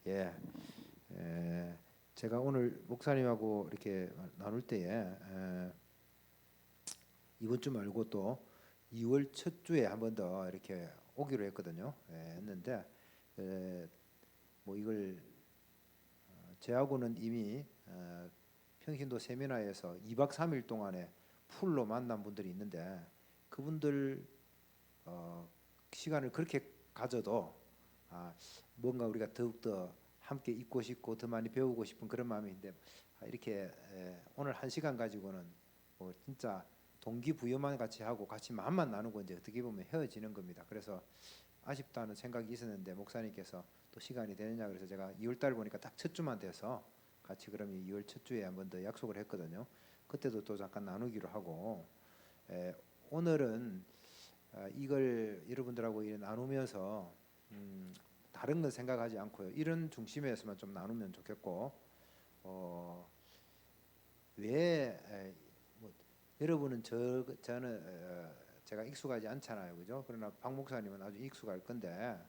예, 제가 오늘 목사님하고 이렇게 나눌 때에 이번 주 말고 또 2월 첫 주에 한 번 더 이렇게 오기로 했거든요. 했는데 뭐 이걸 저하고는 이미 평신도 세미나에서 2박 3일 동안에 풀로 만난 분들이 있는데 그분들 시간을 그렇게 가져도 뭔가 우리가 더욱더 함께 있고 싶고 더 많이 배우고 싶은 그런 마음인데 이렇게 오늘 한 시간 가지고는 뭐 진짜 동기부여만 같이 하고 같이 마음만 나누고 이제 어떻게 보면 헤어지는 겁니다. 그래서 아쉽다는 생각이 있었는데 목사님께서 또 시간이 되느냐 그래서 제가 2월 달 보니까 딱 첫 주만 돼서 같이 그러면 2월 첫 주에 한 번 더 약속을 했거든요. 그때도 또 잠깐 나누기로 하고 오늘은 이걸 여러분들하고 나누면서 다른 건 생각하지 않고요. 이런 중심에서만 좀 나누면 좋겠고 왜 뭐, 여러분은 저는 제가 익숙하지 않잖아요, 그죠? 그러나 박 목사님은 아주 익숙할 건데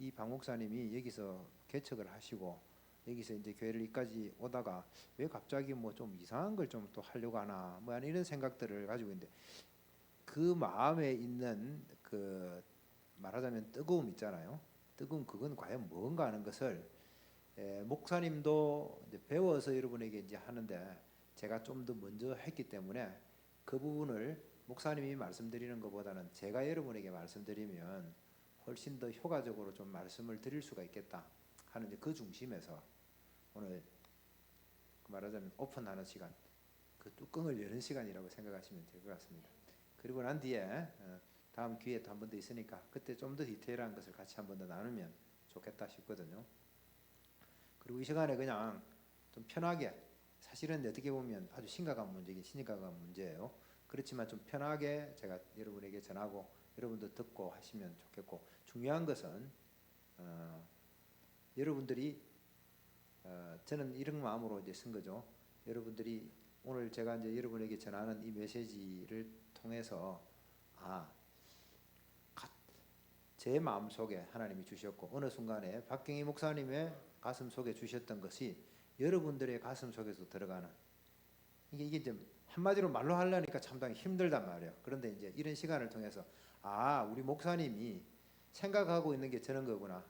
이 박 목사님이 여기서 개척을 하시고 여기서 이제 교회를 여기까지 오다가 왜 갑자기 뭐 좀 이상한 걸 좀 또 하려고 하나 뭐 이런 생각들을 가지고 있는데 그 마음에 있는 그 말하자면 뜨거움 있잖아요. 뜨거움 그건 과연 뭔가 하는 것을 목사님도 이제 배워서 여러분에게 이제 하는데 제가 좀 더 먼저 했기 때문에 그 부분을 목사님이 말씀드리는 것보다는 제가 여러분에게 말씀드리면 훨씬 더 효과적으로 좀 말씀을 드릴 수가 있겠다 하는 이제 그 중심에서 오늘 말하자면 오픈하는 시간, 그 뚜껑을 여는 시간이라고 생각하시면 될 것 같습니다. 그리고 난 뒤에 다음 기회 또 한 번 더 있으니까 그때 좀 더 디테일한 것을 같이 한 번 더 나누면 좋겠다 싶거든요. 그리고 이 시간에 그냥 좀 편하게 사실은 어떻게 보면 아주 심각한 문제긴 심각한 문제예요. 그렇지만 좀 편하게 제가 여러분에게 전하고 여러분도 듣고 하시면 좋겠고 중요한 것은 여러분들이 저는 이런 마음으로 이제 쓴 거죠. 여러분들이 오늘 제가 이제 여러분에게 전하는 이 메시지를 통해서 제 마음 속에 하나님이 주셨고 어느 순간에 박경희 목사님의 가슴 속에 주셨던 것이 여러분들의 가슴 속에서 들어가는 이게 이제 한마디로 말로 하려니까 상당히 힘들단 말이에요. 그런데 이제 이런 시간을 통해서 우리 목사님이 생각하고 있는 게 저런 거구나.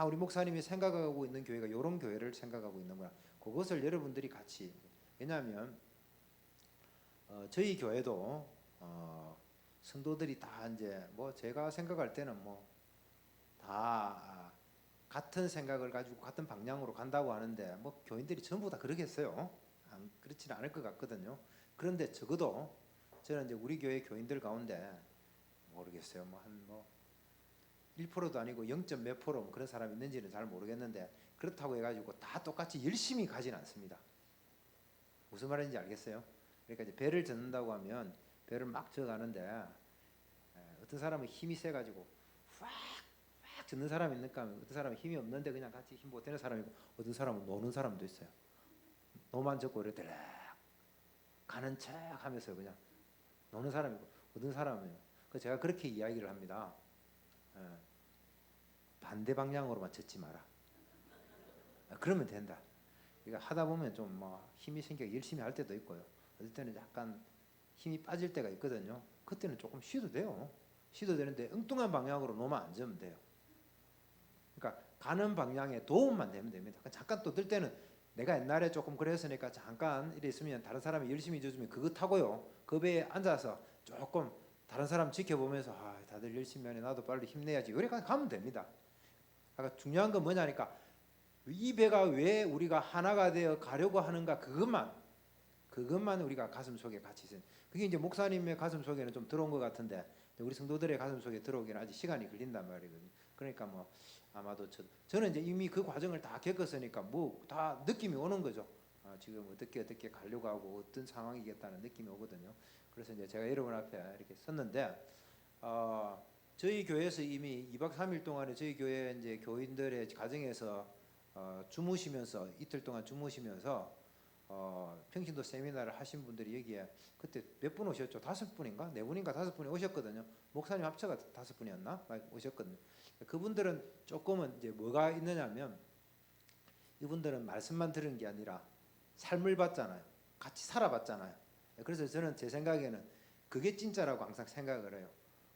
우리 목사님이 생각하고 있는 교회가 이런 교회를 생각하고 있는구나. 그것을 여러분들이 같이 왜냐하면 저희 교회도 성도들이 다 이제 뭐 제가 생각할 때는 뭐 다 같은 생각을 가지고 같은 방향으로 간다고 하는데 뭐 교인들이 전부 다 그러겠어요? 그렇지는 않을 것 같거든요. 그런데 적어도 저는 이제 우리 교회 교인들 가운데 모르겠어요. 뭐 한 뭐 1%도 아니고 0. 몇 프로 뭐 그런 사람이 있는지는 잘 모르겠는데 그렇다고 해가지고 다 똑같이 열심히 가진 않습니다. 무슨 말인지 알겠어요? 그러니까 이제 배를 젓는다고 하면 배를 막 젓가는데 어떤 사람은 힘이 세가지고 확 젓는 사람이 있는가 하면 어떤 사람은 힘이 없는데 그냥 같이 힘 보태는 사람이고 어떤 사람은 노는 사람도 있어요. 노만 젓고 이렇게 가는 척 하면서 그냥 노는 사람이고 어떤 사람은 제가 그렇게 이야기를 합니다. 반대 방향으로만 젓지 마라. 그러면 된다. 그러니까 하다 보면 좀 뭐 힘이 생겨 열심히 할 때도 있고요. 어떨 때는 약간 힘이 빠질 때가 있거든요. 그때는 조금 쉬도 돼요. 쉬도 되는데 엉뚱한 방향으로 놓으면 안 져면 돼요. 그러니까 가는 방향에 도움만 되면 됩니다. 잠깐 또 들 때는 내가 옛날에 조금 그랬으니까 잠깐 이래 있으면 다른 사람이 열심히 져주면 그거 타고요. 그 배에 앉아서 조금 다른 사람 지켜보면서 다들 열심히 하네 나도 빨리 힘내야지. 이렇게 가면 됩니다. 그러니까 중요한 건 뭐냐니까 이 배가 왜 우리가 하나가 되어 가려고 하는가 그것만 우리가 가슴 속에 같이 있어요. 그게 이제 목사님의 가슴 속에는 좀 들어온 것 같은데 우리 성도들의 가슴 속에 들어오기는 아직 시간이 걸린단 말이거든요. 그러니까 뭐 아마도 저는 이제 이미 그 과정을 다 겪었으니까 뭐 다 느낌이 오는 거죠. 지금 어떻게 가려고 하고 어떤 상황이겠다는 느낌이 오거든요. 그래서 이제 제가 여러분 앞에 이렇게 섰는데 저희 교회에서 이미 2박 3일 동안에 저희 교회 이제 교인들의 가정에서 주무시면서 이틀 동안 주무시면서 평신도 세미나를 하신 분들이 여기에 그때 몇 분 오셨죠? 5분인가? 4분인가 5분이 오셨거든요. 목사님 합쳐가 5분이었나? 오셨거든요. 그분들은 조금은 이제 뭐가 있느냐면 이분들은 말씀만 들은 게 아니라 삶을 봤잖아요. 같이 살아봤잖아요. 그래서 저는 제 생각에는 그게 진짜라고 항상 생각을 해요.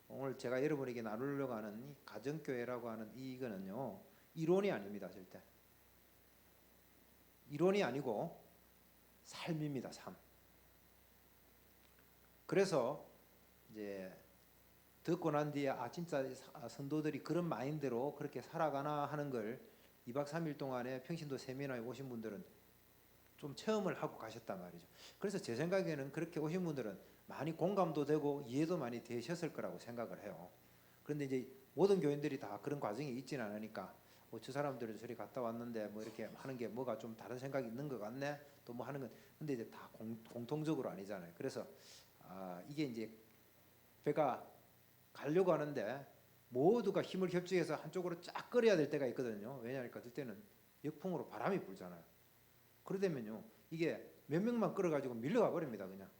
오늘 제가 여러분에게 나누려고 하는 이 가정교회라고 하는 이거는요, 이론이 아닙니다. 절대 이론이 아니고 삶입니다. 삶. 그래서 이제 듣고 난 뒤에 진짜 성도들이 그런 마인드로 그렇게 살아가나 하는 걸 2박 3일 동안에 평신도 세미나에 오신 분들은 좀 체험을 하고 가셨단 말이죠. 그래서 제 생각에는 그렇게 오신 분들은 많이 공감도 되고 이해도 많이 되셨을 거라고 생각을 해요. 그런데 이제 모든 교인들이 다 그런 과정이 있지는 않으니까 저 사람들은 저리 갔다 왔는데 뭐 이렇게 하는 게 뭐가 좀 다른 생각이 있는 것 같네 또 뭐 하는 건 근데 이제 다 공통적으로 아니잖아요. 그래서 이게 이제 배가 가려고 하는데 모두가 힘을 협치해서 한쪽으로 쫙 끌어야 될 때가 있거든요. 왜냐하니까 그때는 역풍으로 바람이 불잖아요. 그러다면요 이게 몇 명만 끌어가지고 밀려가 버립니다 그냥.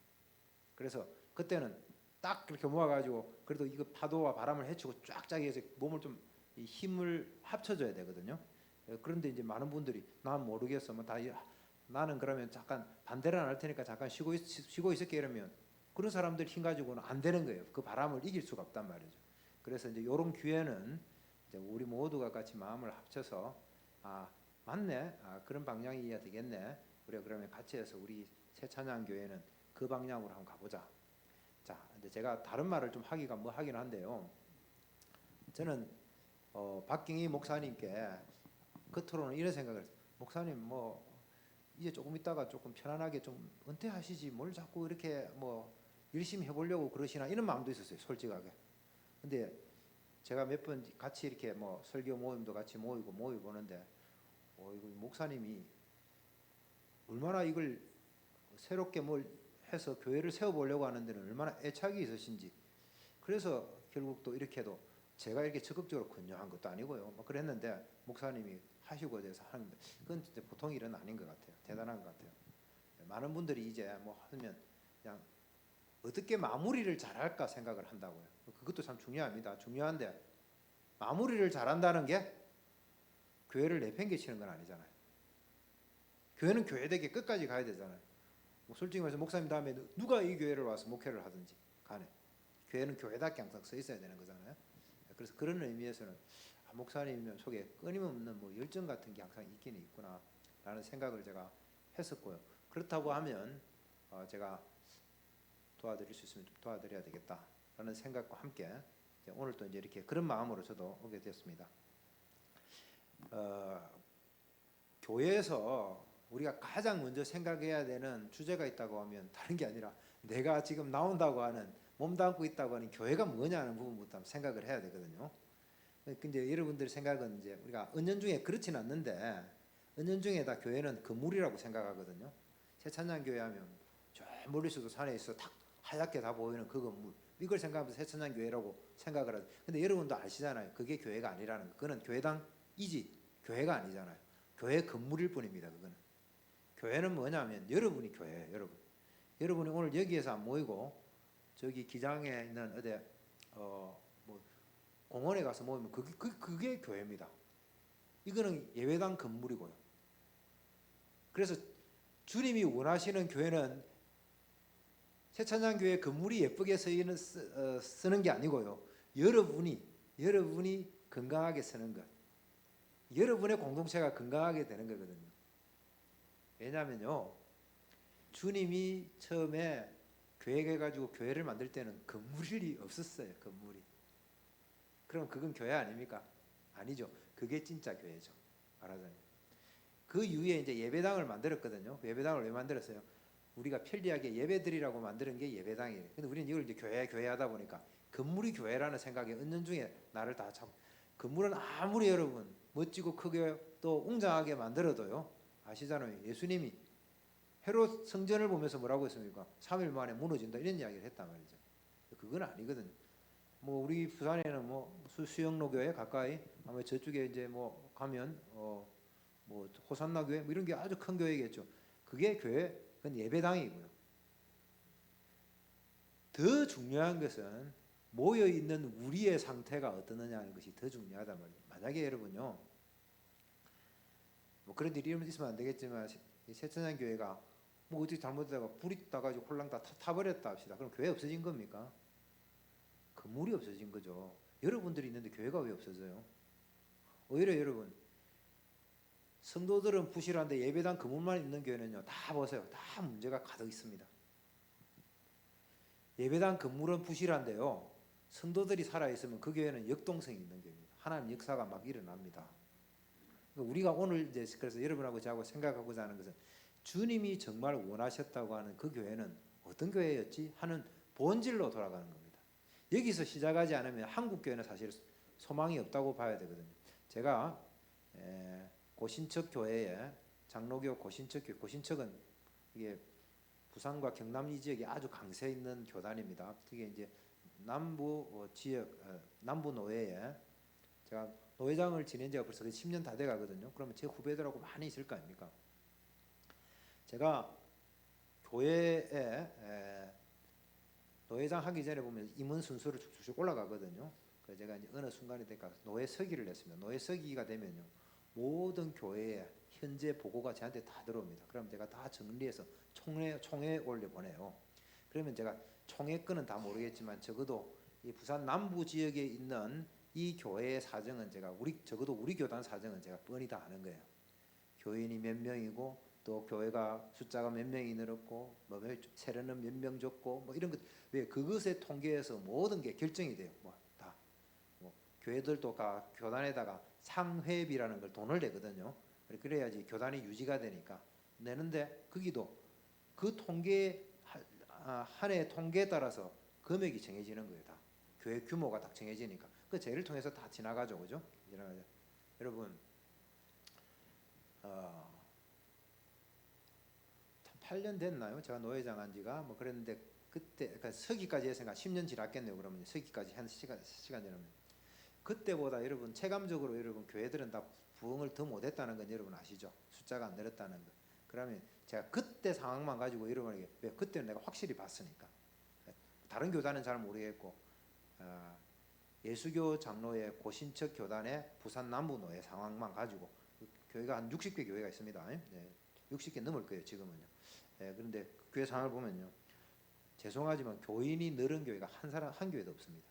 그래서 그때는 딱 그렇게 모아가지고 그래도 이거 파도와 바람을 헤치고 쫙쫙 해서 몸을 좀 힘을 합쳐줘야 되거든요. 그런데 이제 많은 분들이 난 모르겠어 뭐 다 나는 그러면 잠깐 반대를 안 할 테니까 잠깐 쉬고 있을게 이러면 그런 사람들 힘 가지고는 안 되는 거예요. 그 바람을 이길 수가 없단 말이죠. 그래서 이제 이런 기회는 이제 우리 모두가 같이 마음을 합쳐서 맞네 그런 방향이어야 되겠네. 우리가 그러면 같이 해서 우리 새찬양교회는 그 방향으로 한번 가보자. 자, 이제 제가 다른 말을 좀 하기가 뭐 하긴 한데요. 저는 박경희 목사님께 겉으로는 이런 생각을 했어요. 목사님 뭐 이제 조금 있다가 조금 편안하게 좀 은퇴하시지 뭘 자꾸 이렇게 뭐 열심히 해보려고 그러시나 이런 마음도 있었어요. 솔직하게. 근데 제가 몇 번 같이 이렇게 뭐 설교 모임도 같이 모이고 보는데 이거 목사님이 얼마나 이걸 새롭게 뭘 해서 교회를 세워보려고 하는 데는 얼마나 애착이 있으신지. 그래서 결국 또 이렇게도 제가 이렇게 적극적으로 권유한 것도 아니고요. 뭐 그랬는데 목사님이 하시고 돼서 하는데 그건 진짜 보통 일은 아닌 것 같아요. 대단한 것 같아요. 많은 분들이 이제 뭐 하면 그냥 어떻게 마무리를 잘할까 생각을 한다고요. 그것도 참 중요합니다. 중요한데 마무리를 잘한다는 게 교회를 내팽개치는 건 아니잖아요. 교회는 교회되게 끝까지 가야 되잖아요. 뭐 솔직히 말해서 목사님 다음에 누가 이 교회를 와서 목회를 하든지 간에 교회는 교회답게 항상 서 있어야 되는 거잖아요. 그래서 그런 의미에서는 목사님 속에 끊임없는 뭐 열정 같은 게 항상 있기는 있구나라는 생각을 제가 했었고요. 그렇다고 하면 제가 도와드릴 수 있으면 좀 도와드려야 되겠다라는 생각과 함께 오늘 또 이제 이렇게 그런 마음으로 저도 오게 되었습니다. 교회에서 우리가 가장 먼저 생각해야 되는 주제가 있다고 하면 다른 게 아니라 내가 지금 나온다고 하는 몸담고 있다고 하는 교회가 뭐냐는 부분부터 생각을 해야 되거든요. 근데 여러분들 생각은 이제 우리가 은연중에 그렇진 않는데 은연중에 다 교회는 건물이라고 생각하거든요. 새찬양교회 하면 저 멀리서도 산에 있어 딱 하얗게 다 보이는 그 건물 이걸 생각하면서 새찬양교회라고 생각을 하죠. 근데 여러분도 아시잖아요. 그게 교회가 아니라는 거. 그거는 교회당이지 교회가 아니잖아요. 교회 건물일 뿐입니다. 그거는. 교회는 뭐냐면 여러분이 교회예요. 여러분이 오늘 여기에서 안 모이고 저기 기장에 있는 어디 뭐 공원에 가서 모이면 그게 교회입니다. 이거는 예배당 건물이고요. 그래서 주님이 원하시는 교회는 새찬양교회 건물이 예쁘게 쓰는 게 아니고요. 여러분이 건강하게 쓰는 것. 여러분의 공동체가 건강하게 되는 거거든요. 왜냐하면요. 주님이 처음에 계획해가지고 교회를 만들 때는 건물이 없었어요. 건물이. 그럼 그건 교회 아닙니까? 아니죠. 그게 진짜 교회죠. 말하자면. 그 이후에 이제 예배당을 만들었거든요. 예배당을 왜 만들었어요? 우리가 편리하게 예배드리라고 만드는 게 예배당이에요. 근데 우리는 이걸 이제 교회 하다 보니까 건물이 교회라는 생각에 은연중에 나를 다 잡고 건물은 아무리 여러분 멋지고 크게 또 웅장하게 만들어도요. 아시잖아요. 예수님이 헤롯 성전을 보면서 뭐라고 했습니까? 3일 만에 무너진다 이런 이야기를 했단 말이죠. 그건 아니거든요. 뭐 우리 부산에는 뭐 수영로 교회 가까이 아마 저쪽에 이제 뭐 가면 뭐 호산나 교회 뭐 이런 게 아주 큰 교회겠죠. 그게 교회 그건 예배당이고요. 더 중요한 것은 모여 있는 우리의 상태가 어떠느냐 하는 것이 더 중요하단 말이에요. 만약에 여러분요 뭐 그런 일이 있으면 안 되겠지만 이 새천년 교회가 뭐 어떻게 잘못되다가 불이 타가지고 홀랑 다 타버렸다 합시다. 그럼 교회 없어진 겁니까? 건물이 없어진 거죠. 여러분들이 있는데 교회가 왜 없어져요? 오히려 여러분 성도들은 부실한데 예배당 건물만 있는 교회는요 다 보세요. 다 문제가 가득 있습니다. 예배당 건물은 부실한데요 성도들이 살아있으면 그 교회는 역동성이 있는 교회입니다. 하나님 역사가 막 일어납니다. 그러니까 우리가 오늘 이제 그래서 여러분하고 저하고 생각하고자 하는 것은 주님이 정말 원하셨다고 하는 그 교회는 어떤 교회였지 하는 본질로 돌아가는 겁니다. 여기서 시작하지 않으면 한국 교회는 사실 소망이 없다고 봐야 되거든요. 제가 고신척 교회에 장로교 고신척 교회, 고신척은 이게 부산과 경남 이 지역에 아주 강세 있는 교단입니다. 특히 이제 남부 지역 남부 노회에 제가 노회장을 지낸 지가 벌써 10년 다 돼가거든요. 그러면 제 후배들하고 많이 있을 거 아닙니까? 제가 교회에 노회장 하기 전에 보면 임원 순서로 쭉쭉 올라가거든요. 그래서 제가 이제 어느 순간에 되니까 노회 서기를 냈습니다. 노회 서기가 되면요 모든 교회에 현재 보고가 저한테 다 들어옵니다. 그럼 제가 다 정리해서 총회 올려 보내요. 그러면 제가 총회 건은 다 모르겠지만 적어도 이 부산 남부 지역에 있는 이 교회의 사정은 제가 적어도 우리 교단 사정은 제가 뻔히 다 아는 거예요. 교인이 몇 명이고 또 교회가 숫자가 몇 명이 늘었고 뭐 세례는 몇 명 줬고 뭐 이런 것 왜 그것의 통계에서 모든 게 결정이 돼요. 뭐 다 뭐 교회들도 교단에다가 상회비라는 걸 돈을 내거든요. 그래야지 교단이 유지가 되니까 내는데 거기도 그 통계 한 해 통계에 따라서 금액이 정해지는 거예요. 다 교회 규모가 딱 정해지니까 그 제를 통해서 다 지나가죠, 그죠? 지나가죠. 여러분 8년 됐나요? 제가 노회장 한 지가 뭐 그랬는데 그때 그러니까 서기까지 했으니까 10년 지났겠네요. 그러면 서기까지 한 시간 지나면 그때보다 여러분 체감적으로 여러분 교회들은 다 부흥을 더 못했다는 건 여러분 아시죠? 숫자가 안 늘었다는 거. 그러면 제가 그때 상황만 가지고 여러분에게 왜 그때는 내가 확실히 봤으니까 다른 교단은 잘 모르겠고 예수교 장로의 고신척 교단의 부산 남부노회 상황만 가지고 교회가 한 60개 교회가 있습니다. 네, 60개 넘을 거예요 지금은요. 그런데 그 교회 상황을 보면요 죄송하지만 교인이 늘은 교회가 한 교회도 없습니다.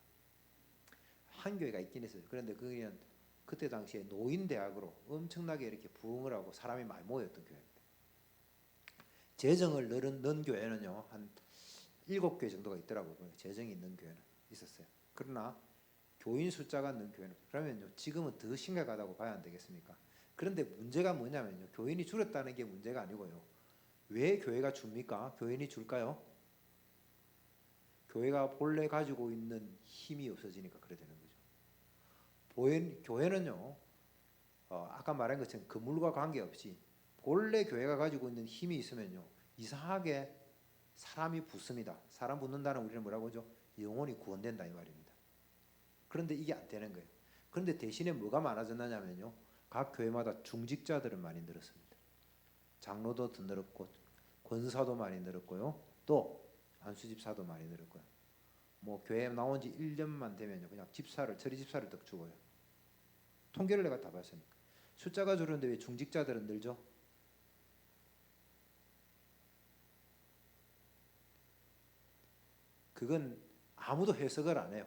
한 교회가 있긴 했어요. 그런데 그게는 그때 당시에 노인대학으로 엄청나게 이렇게 부흥을 하고 사람이 많이 모였던 교회입니다. 재정을 넣은 교회는요 한 7개 정도가 있더라고요. 재정이 있는 교회는 있었어요. 그러나 교인 숫자가 는 교회는 그러면요 지금은 더 심각하다고 봐야 안 되겠습니까? 그런데 문제가 뭐냐면요 교인이 줄었다는 게 문제가 아니고요 왜 교회가 줍니까? 교인이 줄까요? 교회가 본래 가지고 있는 힘이 없어지니까 그래 되는 거죠. 교회는요 아까 말한 것처럼 건물과 관계없이 본래 교회가 가지고 있는 힘이 있으면요 이상하게 사람이 붙습니다. 사람 붙는다는 우리는 뭐라고 하죠? 영혼이 구원된다 이 말입니다. 그런데 이게 안 되는 거예요. 그런데 대신에 뭐가 많아졌느냐면요 각 교회마다 중직자들은 많이 늘었습니다. 장로도 더 늘었고 권사도 많이 늘었고요 또 안수집사도 많이 늘었고요 뭐 교회 나온 지 1년만 되면요 그냥 처리 집사를 딱 죽어요. 통계를 내가 다 봤으니까. 숫자가 줄었는데 왜 중직자들은 늘죠? 그건 아무도 해석을 안 해요.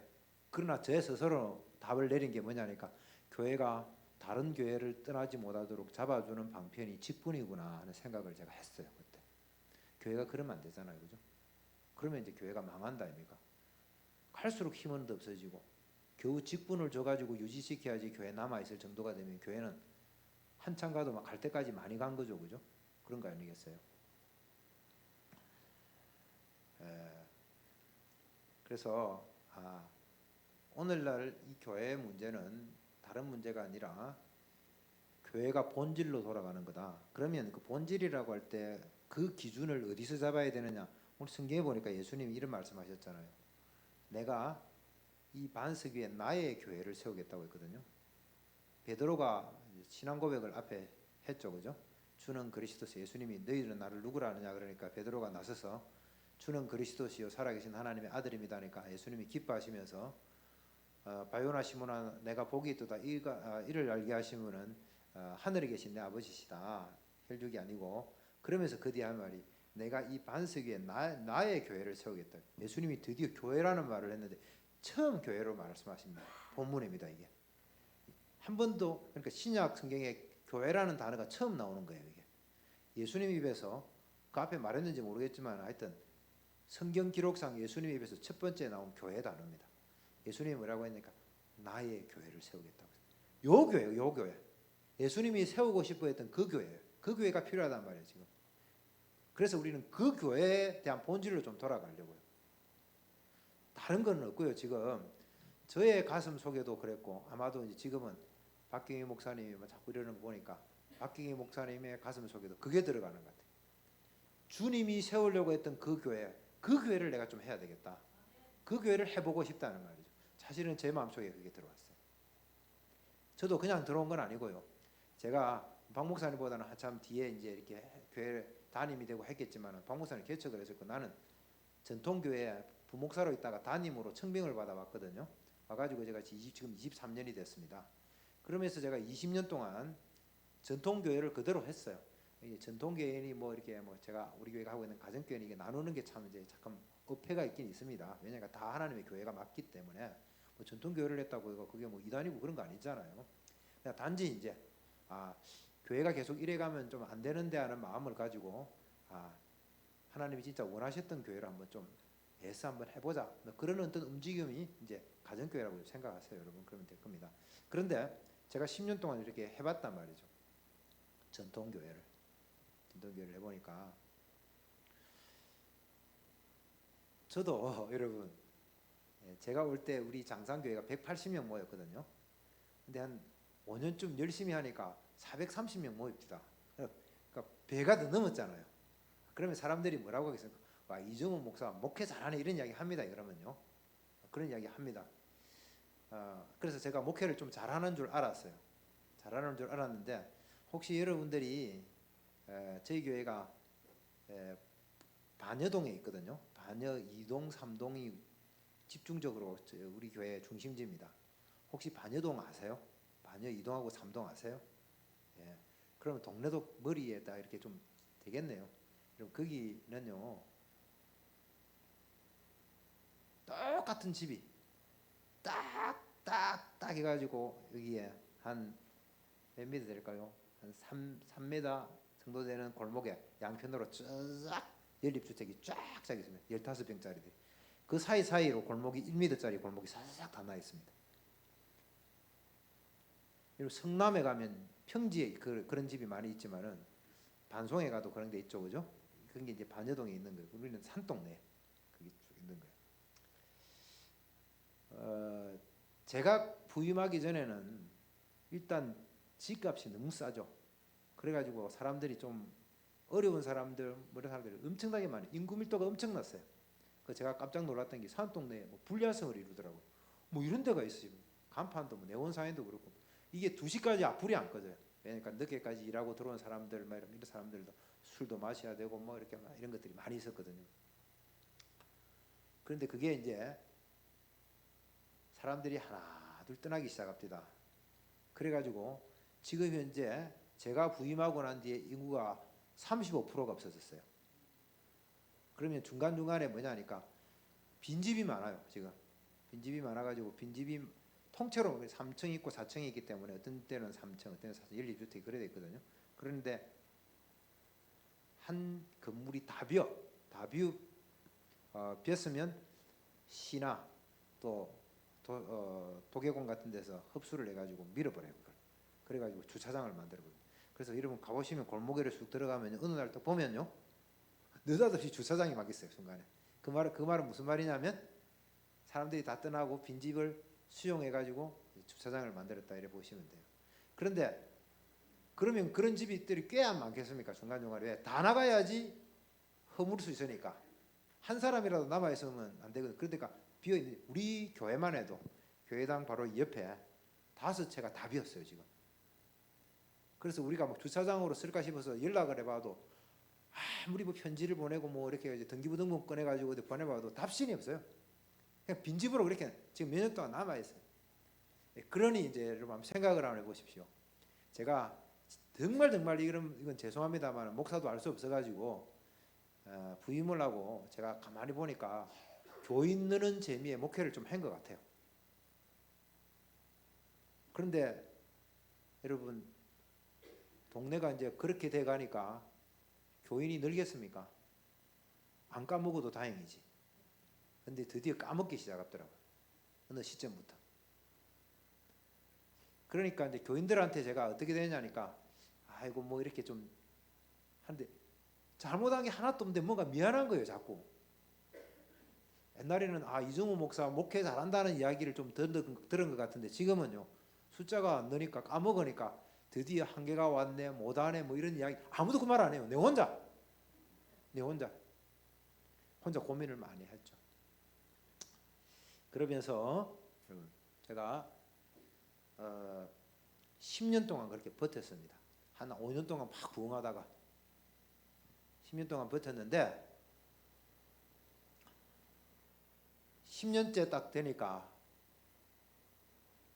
그러나 제 스스로 답을 내린 게 뭐냐니까 교회가 다른 교회를 떠나지 못하도록 잡아주는 방편이 직분이구나 하는 생각을 제가 했어요. 그때 교회가 그러면 안 되잖아요, 그죠? 그러면 이제 교회가 망한다 아닙니까? 갈수록 힘은 더 없어지고 겨우 직분을 줘가지고 유지시켜야지 교회 남아있을 정도가 되면 교회는 한참 가도 막 갈 때까지 많이 간 거죠, 그죠? 그런 거 아니겠어요? 그래서 오늘날 이 교회의 문제는 다른 문제가 아니라 교회가 본질로 돌아가는 거다. 그러면 그 본질이라고 할 때 그 기준을 어디서 잡아야 되느냐? 오늘 성경에 보니까 예수님이 이런 말씀하셨잖아요. 내가 이 반석 위에 나의 교회를 세우겠다고 했거든요. 베드로가 신앙 고백을 앞에 했죠, 그죠? 주는 그리스도시. 예수님이 너희들은 나를 누구라 하느냐 그러니까 베드로가 나서서 주는 그리스도시요 살아계신 하나님의 아들입니다 하니까 예수님이 기뻐하시면서 바요나 시몬아 내가 복이 있도다 이를 알게 하시면은 하늘에 계신 내 아버지시다. 혈육이 아니고. 그러면서 그 뒤에 한 말이 내가 이 반석 위에 나의 교회를 세우겠다. 예수님이 드디어 교회라는 말을 했는데 처음 교회로 말씀하십니다. 본문입니다. 이게 한 번도 그러니까 신약 성경에 교회라는 단어가 처음 나오는 거예요. 이게 예수님 입에서 그 앞에 말했는지 모르겠지만 하여튼 성경 기록상 예수님 입에서 첫 번째 나온 교회 단어입니다. 예수님이 뭐라고 했니까 나의 교회를 세우겠다고. 요 교회요, 요 교회. 예수님이 세우고 싶어 했던 그 교회예요. 그 교회가 필요하단 말이에요, 지금. 그래서 우리는 그 교회에 대한 본질로 좀 돌아가려고요. 다른 건 없고요. 지금 저의 가슴 속에도 그랬고 아마도 이제 지금은 박경희 목사님이 자꾸 이러는 거 보니까 박경희 목사님의 가슴 속에도 그게 들어가는 것 같아요. 주님이 세우려고 했던 그 교회를 내가 좀 해야 되겠다. 그 교회를 해보고 싶다는 말이죠. 사실은 제 마음속에 그게 들어왔어요. 저도 그냥 들어온 건 아니고요. 제가 박 목사님보다는 한참 뒤에 이제 이렇게 교회 담임이 되고 했겠지만 박 목사님 개척을 했었고 나는 전통교회 부목사로 있다가 담임으로 청빙을 받아왔거든요. 와가지고 제가 지금 23년이 됐습니다. 그러면서 제가 20년 동안 전통교회를 그대로 했어요. 전통교회니 뭐 이렇게 뭐 제가 우리 교회가 하고 있는 가정교회니 이게 나누는 게 참 이제 잠깐 어폐가 있긴 있습니다. 왜냐하면 다 하나님의 교회가 맞기 때문에 뭐 전통교회를 했다고 해서 그게 뭐 이단이고 그런 거 아니잖아요. 그냥 단지 이제 교회가 계속 이래가면 좀 안 되는데 하는 마음을 가지고 하나님이 진짜 원하셨던 교회를 한번 좀 애써 한번 해보자. 그런 어떤 움직임이 이제 가정교회라고 생각하세요, 여러분. 그러면 될 겁니다. 그런데 제가 10년 동안 이렇게 해봤단 말이죠. 전통교회를 해보니까 저도 여러분 제가 올 때 우리 장상교회가 180명 모였거든요. 근데 한 5년쯤 열심히 하니까 430명 모입니다. 그러니까 배가 더 넘었잖아요. 그러면 사람들이 뭐라고 하겠습니까? 와, 이정훈 목사 목회 잘하네 이런 이야기 합니다. 그러면요. 그런 이야기 합니다. 그래서 제가 목회를 좀 잘하는 줄 알았어요. 잘하는 줄 알았는데 혹시 여러분들이 저희 교회가 반여동에 있거든요. 반여 2동, 3동이 집중적으로 우리 교회 중심지입니다. 혹시 반여동 아세요? 반여 2동하고 3동 아세요? 예. 그러면 동네도 머리에다 이렇게 좀 되겠네요. 그럼 거기는요 똑같은 집이 딱 해가지고 여기에 한 몇 미터 될까요? 한 3m 정도 되는 골목에 양편으로 쫙 연립주택이 쫙 있습니다. 15평짜리들이. 그 사이사이로 골목이 1m짜리 골목이 싹 다 나 있습니다. 그리고 성남에 가면 평지에 그런 집이 많이 있지만은 반송에 가도 그런 데 있죠, 그죠? 그런 게 이제 반여동에 있는 거예요. 우리는 산동네 그게 쭉 있는 거예요. 제가 부임하기 전에는 일단 집값이 너무 싸죠. 그래가지고 사람들이 좀 어려운 사람들, 이런 사람들이 엄청나게 많이 인구 밀도가 엄청났어요. 그 제가 깜짝 놀랐던 게 산동네에 뭐 불야성을 이루더라고요. 뭐 이런 데가 있어요. 간판도 뭐 네온사인도 그렇고 이게 2시까지 불이 안 꺼져요. 그러니까 늦게까지 일하고 들어온 사람들, 이런 사람들도 술도 마셔야 되고 뭐 이렇게 이런 것들이 많이 있었거든요. 그런데 그게 이제 사람들이 하나 둘 떠나기 시작합니다. 그래가지고 지금 현재 제가 부임하고 난 뒤에 인구가 35%가 없어졌어요. 그러면 중간중간에 뭐냐니까 빈집이 많아요. 지금 빈집이 많아가지고 빈집이 통째로 3층이 있고 4층이 있기 때문에 어떤 때는 3층, 어떤 때는 4층, 연립주택이 그래 돼 있거든요. 그런데 한 건물이 다 비었으면 시나 또 도계공 같은 데서 흡수를 해가지고 밀어버려요. 그래가지고 주차장을 만들어버려요. 그래서 여러분 가보시면 골목에를 쑥 들어가면 어느 날 또 보면요 느닷없이 주차장이 막 있어요. 순간에 그 말은 무슨 말이냐면 사람들이 다 떠나고 빈집을 수용해가지고 주차장을 만들었다 이래 보시면 돼요. 그런데 그러면 그런 집들이 꽤 안 많겠습니까? 중간중간에 왜? 다 나가야지 허물 수 있으니까 한 사람이라도 남아 있으면 안 되거든요. 그러니까 비어 있는 우리 교회만 해도 교회당 바로 옆에 5채가 다 비었어요 지금. 그래서 우리가 뭐 주차장으로 쓸까 싶어서 연락을 해봐도 아무리 뭐 편지를 보내고 뭐 이렇게 등기부등본 꺼내가지고 어디 보내봐도 답신이 없어요. 그냥 빈집으로 그렇게 지금 몇 년 동안 남아 있어요. 그러니 이제 여러분 생각을 한번 해보십시오. 제가 정말 이건 죄송합니다만 목사도 알 수 없어가지고 부임을 하고 제가 가만히 보니까 교인 느는 재미에 목회를 좀 한 것 같아요. 그런데 여러분 동네가 이제 그렇게 돼가니까 교인이 늘겠습니까? 안 까먹어도 다행이지. 근데 드디어 까먹기 시작하더라고요. 어느 시점부터. 그러니까 이제 교인들한테 제가 어떻게 되냐니까 아이고 뭐 이렇게 좀 한데 잘못한 게 하나도 없는데 뭔가 미안한 거예요 자꾸. 옛날에는 이정우 목사 목회 잘한다는 이야기를 좀 들은 것 같은데 지금은요 숫자가 안 느니까 까먹으니까 드디어 한계가 왔네 못하네 뭐 이런 이야기 아무도 그 말 안 해요. 내 혼자 고민을 많이 했죠. 그러면서 제가 10년 동안 그렇게 버텼습니다. 한 5년 동안 막 부흥하다가 10년 동안 버텼는데 10년째 딱 되니까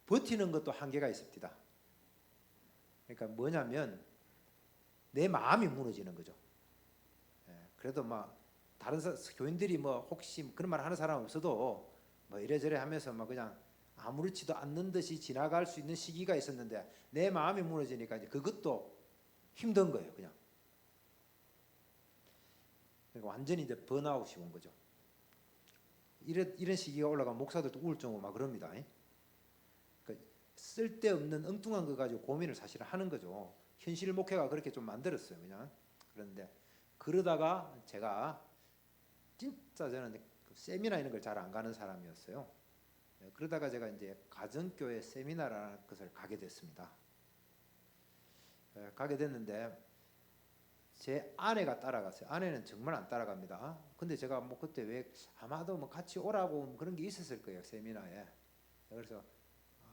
버티는 것도 한계가 있습니다. 그러니까 뭐냐면 내 마음이 무너지는 거죠. 그래도 막 다른 교인들이 뭐 혹시 그런 말 하는 사람 없어도 뭐 이래저래 하면서 막 그냥 아무렇지도 않는 듯이 지나갈 수 있는 시기가 있었는데 내 마음이 무너지니까 이제 그것도 힘든 거예요. 그냥 그러니까 완전히 이제 번아웃이 온 거죠. 이런 시기가 올라가면 목사들도 우울증 오고 막 그럽니다. 그러니까 쓸데없는 엉뚱한 거 가지고 고민을 사실 하는 거죠. 현실 목회가 그렇게 좀 만들었어요. 그냥 그런데 그러다가 제가 진짜 저는 세미나 이런 걸 잘 안 가는 사람이었어요. 그러다가 제가 이제 가정교회 세미나라는 것을 가게 됐습니다. 가게 됐는데 제 아내가 따라갔어요. 아내는 정말 안 따라갑니다. 근데 제가 뭐 그때 왜 아마도 뭐 같이 오라고 그런 게 있었을 거예요 세미나에. 그래서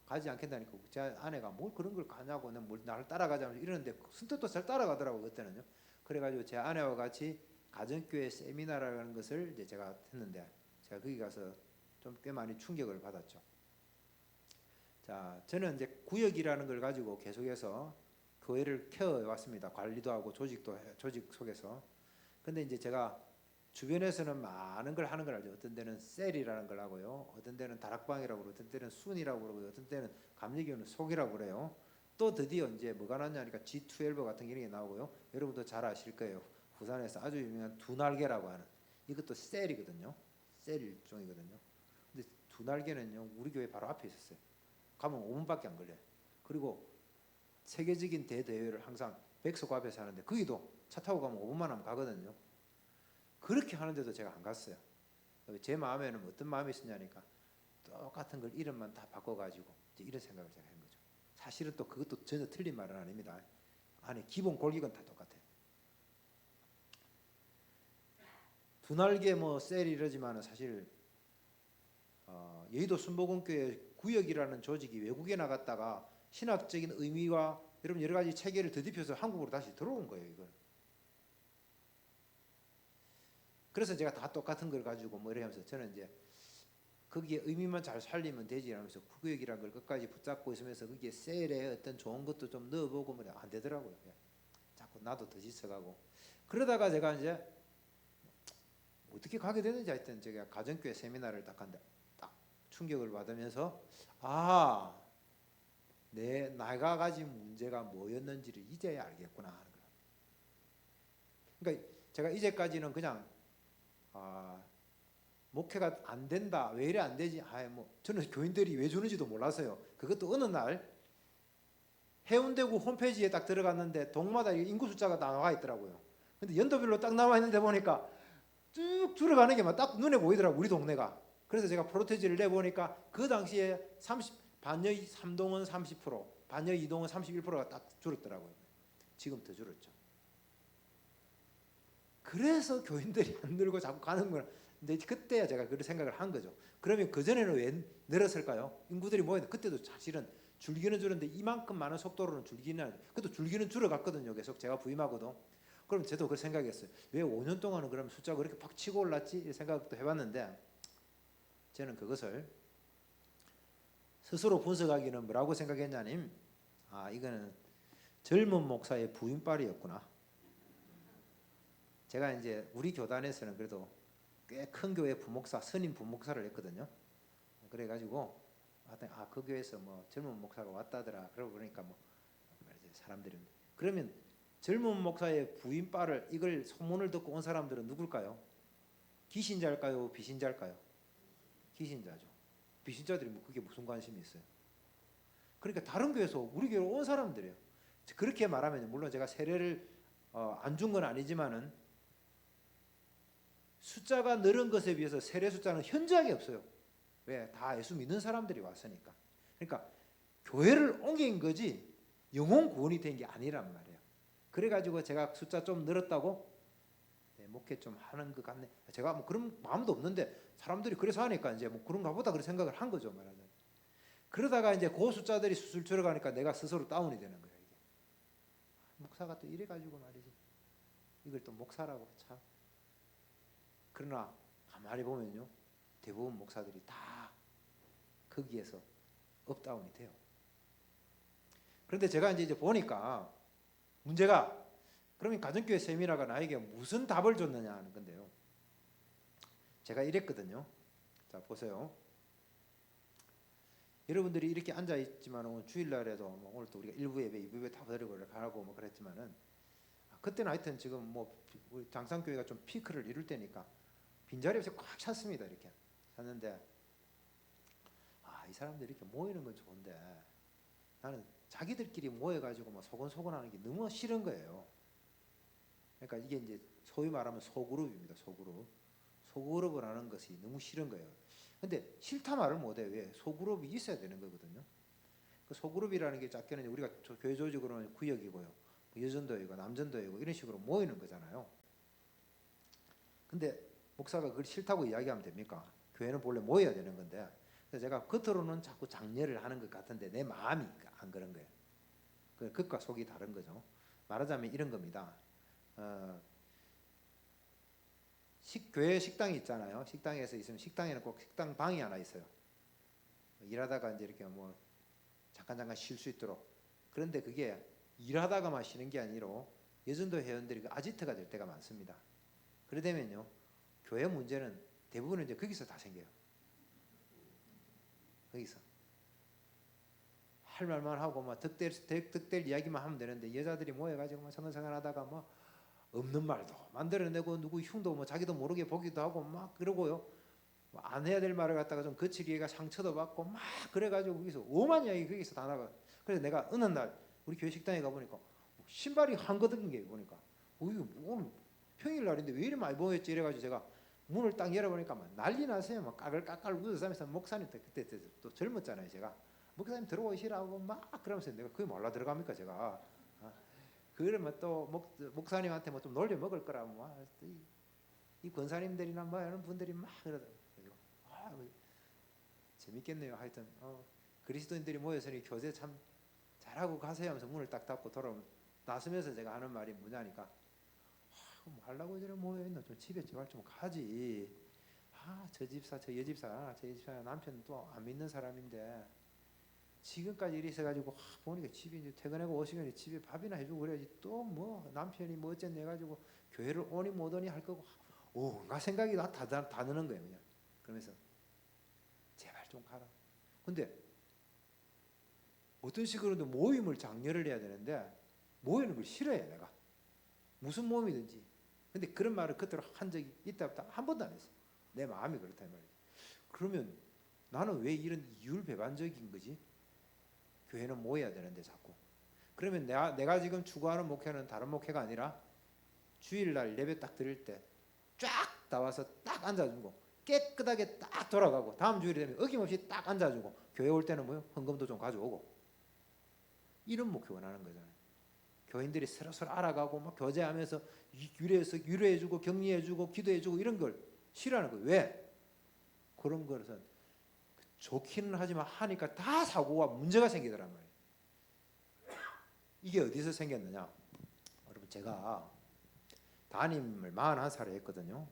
가지 않겠다니까 제 아내가 뭘 그런 걸 가냐고 뭘 나를 따라가자면서 이러는데 순뜻도 잘 따라가더라고 그때는요. 그래가지고 제 아내와 같이 가정교회 세미나라는 것을 이제 제가 했는데 제가 거기 가서 좀 꽤 많이 충격을 받았죠. 자, 저는 이제 구역이라는 걸 가지고 계속해서 교회를 키워왔습니다. 관리도 하고 조직 속에서. 근데 이제 제가 주변에서는 많은 걸 하는 걸 알죠. 어떤 데는 셀이라는 걸 하고요. 어떤 데는 다락방이라고 그러고 어떤 때는 순이라고 그러고 어떤 때는 감리교는 속이라고 그래요. 또 드디어 이제 뭐가 났냐니까 G12 같은 게 나오고요. 여러분도 잘 아실 거예요. 부산에서 아주 유명한 두날개라고 하는 이것도 셀이거든요. 셀 일종이거든요. 근데 두날개는요 우리 교회 바로 앞에 있었어요. 가면 5분밖에 안 걸려요. 그리고 세계적인 대대회를 항상 백석 앞에서 하는데 거기도 차 타고 가면 5분만 하면 가거든요. 그렇게 하는데도 제가 안 갔어요. 제 마음에는 어떤 마음이 있었냐니까 똑같은 걸 이름만 다 바꿔가지고 이제 이런 생각을 제가 한 거죠. 사실은 또 그것도 전혀 틀린 말은 아닙니다. 안에 기본 골격은 다 똑같아요. 두날개 뭐 셀 이러지만은 사실 여의도 순복음교회 구역이라는 조직이 외국에 나갔다가 신학적인 의미와 여러분 여러 가지 체계를 더듬혀서 한국으로 다시 들어온 거예요. 이걸. 그래서 제가 다 똑같은 걸 가지고 뭐 이러면서 저는 이제 거기에 의미만 잘 살리면 되지 하면서 구역이라는 걸 끝까지 붙잡고 있으면서 거기에 셀에 어떤 좋은 것도 좀 넣어보고 뭐 안 되더라고요. 그냥. 자꾸 나도 더 지쳐가고 그러다가 제가 이제 어떻게 가게 되는지 하여튼 제가 가정교회 세미나를 딱 한데 딱 충격을 받으면서 내가 가진 문제가 뭐였는지를 이제야 알겠구나 하는 거예요. 그러니까 제가 이제까지는 그냥 목회가 안 된다. 왜 이래 안 되지? 뭐 저는 교인들이 왜 주는지도 몰랐어요. 그것도 어느 날 해운대구 홈페이지에 딱 들어갔는데 동마다 인구 숫자가 나와 있더라고요. 근데 연도별로 딱 나와 있는데 보니까 쭉 줄어가는 게 막 딱 눈에 보이더라고 우리 동네가. 그래서 제가 프로테지를 내보니까 그 당시에 반여 3동은 30%, 반여 2동은 31%가 딱 줄었더라고요. 지금 더 줄었죠. 그래서 교인들이 안 늘고 자꾸 가는 거야. 근데 그때야 제가 그런 생각을 한 거죠. 그러면 그전에는 왜 늘었을까요? 인구들이 모였는데 그때도 사실은 줄기는 줄었는데 이만큼 많은 속도로는 그래도 줄기는 줄어갔거든요. 계속 제가 부임하고도. 그럼 저도 그 생각했어요. 왜 5년 동안은 그럼 숫자가 그렇게 팍 치고 올랐지? 이 생각도 해봤는데 저는 그것을 스스로 분석하기는 뭐라고 생각했냐면 이거는 젊은 목사의 부인빨이었구나. 제가 이제 우리 교단에서는 그래도 꽤 큰 교회 부목사, 선임 부목사를 했거든요. 그래가지고 그 교회에서 뭐 젊은 목사가 왔다더라. 그러고 그러니까 뭐 사람들은 그러면 젊은 목사의 부인빨을 이걸 소문을 듣고 온 사람들은 누굴까요? 기신자일까요? 비신자일까요? 기신자죠. 비신자들이 뭐 그게 무슨 관심이 있어요? 그러니까 다른 교회에서 우리 교회로 온 사람들이에요. 그렇게 말하면 물론 제가 세례를 안 준 건 아니지만은 숫자가 늘은 것에 비해서 세례 숫자는 현저하게 없어요. 왜? 다 예수 믿는 사람들이 왔으니까. 그러니까 교회를 옮긴 거지 영혼 구원이 된 게 아니란 말이에요. 그래가지고 제가 숫자 좀 늘었다고 목회 좀 하는 것 같네. 제가 뭐 그런 마음도 없는데 사람들이 그래서 하니까 이제 뭐 그런가 보다 그런 생각을 한 거죠, 말하자면. 그러다가 이제 그 숫자들이 수술 줄어가니까 내가 스스로 다운이 되는 거예요. 이게. 목사가 또 이래가지고 말이지. 이걸 또 목사라고 참. 그러나 가만히 보면요, 대부분 목사들이 다 거기에서 업다운이 돼요. 그런데 제가 이제 보니까 문제가 그러면 가정교회 세미나가 나에게 무슨 답을 줬느냐 하는 건데요. 제가 이랬거든요. 자 보세요. 여러분들이 이렇게 앉아 있지만 오늘 주일날에도 뭐 오늘 또 우리가 1부 예배, 2부 예배 다 드리고 가고 뭐 그랬지만은 그때는 하여튼 지금 뭐 우리 장상교회가 좀 피크를 이룰 때니까 빈자리 없이 꽉 찼습니다. 이렇게 찼는데 이 사람들이 이렇게 모이는 건 좋은데 나는 자기들끼리 모여가지고 뭐 소곤소곤하는 게 너무 싫은 거예요. 그러니까 이게 이제 소위 말하면 소그룹입니다. 소그룹을 하는 것이 너무 싫은 거예요. 근데 싫다 말을 못해. 왜? 소그룹이 있어야 되는 거거든요. 그 소그룹이라는 게 작게는 우리가 교회 조직으로는 구역이고요, 여전도이고 남전도이고 이런 식으로 모이는 거잖아요. 근데 목사가 그걸 싫다고 이야기하면 됩니까? 교회는 본래 모여야 되는 건데. 그래서 제가 겉으로는 자꾸 장려를 하는 것 같은데 내 마음이 안 그런 거예요. 그 겉과 속이 다른 거죠. 말하자면 이런 겁니다. 교회 식당이 있잖아요. 식당에서 있으면 식당에는 꼭 식당 방이 하나 있어요. 일하다가 이제 이렇게 뭐 잠깐 쉴 수 있도록. 그런데 그게 일하다가만 쉬는 게 아니라 여전도 회원들이 아지트가 될 때가 많습니다. 그러되면요, 교회 문제는 대부분 이제 거기서 다 생겨요. 거기서 할 말만 하고 막 득될 이야기만 하면 되는데 여자들이 모여가지고 막 서근서근하다가 뭐 없는 말도 만들어내고 누구 흉도 뭐 자기도 모르게 보기도 하고 막 그러고요. 안 해야 될 말을 갖다가 좀 거칠게 상처도 받고 막 그래가지고 거기서 오만 이야기 거기서 다 나가. 그래서 내가 어느 날 우리 교회 식당에 가 보니까 신발이 한거든 게 보니까 오늘 평일 날인데 왜 이리 많이 모였지 이래가지고 제가 문을 딱 열어보니까 막 난리 나세요. 막 까끌까끌 웃으면서 목사님 그때 또 젊었잖아요. 제가 목사님 들어오시라고 막 그러면서 내가 그게 몰라 들어갑니까 제가. 그러면 또 목사님한테 뭐 좀 놀려 먹을 거라고 이 권사님들이나 뭐 이런 분들이 막 그러더라고요. 재밌겠네요. 하여튼 그리스도인들이 모여서 교제 참 잘하고 가세요 하면서 문을 딱 닫고 나서면서 제가 하는 말이 뭐냐니까 뭐 하려고 저래 모여있나 좀 집에 제발 좀 가지. 저 집사 저 여집사 저 집사 남편은 또 안 믿는 사람인데 지금까지 이리 있어가지고 보니까 집에 이제 퇴근하고 오시면 집에 밥이나 해주고 그래야지 또 뭐 남편이 뭐 어쨌네 해가지고 교회를 오니 못 오니 할 거고 온갖 생각이 다 드는 거예요. 그냥 그러면서 제발 좀 가라. 근데 어떤 식으로든 모임을 장려를 해야 되는데 모이는 걸 싫어해 내가. 무슨 모임이든지. 근데 그런 말을 그때로 한 적이 있다 없다 한 번도 안 했어. 내 마음이 그렇다 이 말이지. 그러면 나는 왜 이런 이율배반적인 거지? 교회는 모여야 되는데 자꾸. 그러면 내가 지금 추구하는 목회는 다른 목회가 아니라 주일날 예배 딱 드릴 때 쫙 나와서 딱 앉아주고 깨끗하게 딱 돌아가고 다음 주일이 되면 어김없이 딱 앉아주고 교회 올 때는 뭐요? 헌금도 좀 가져오고 이런 목회 원하는 거잖아요. 교인들이 서로 알아가고 막 교제하면서 유래해주고 격려해주고 기도해주고 이런 걸 싫어하는 거예요. 왜? 그런 것은 좋기는 하지만 하니까 다 사고와 문제가 생기더란 말이에요. 이게 어디서 생겼느냐? 여러분 제가 담임을 41살에 했거든요.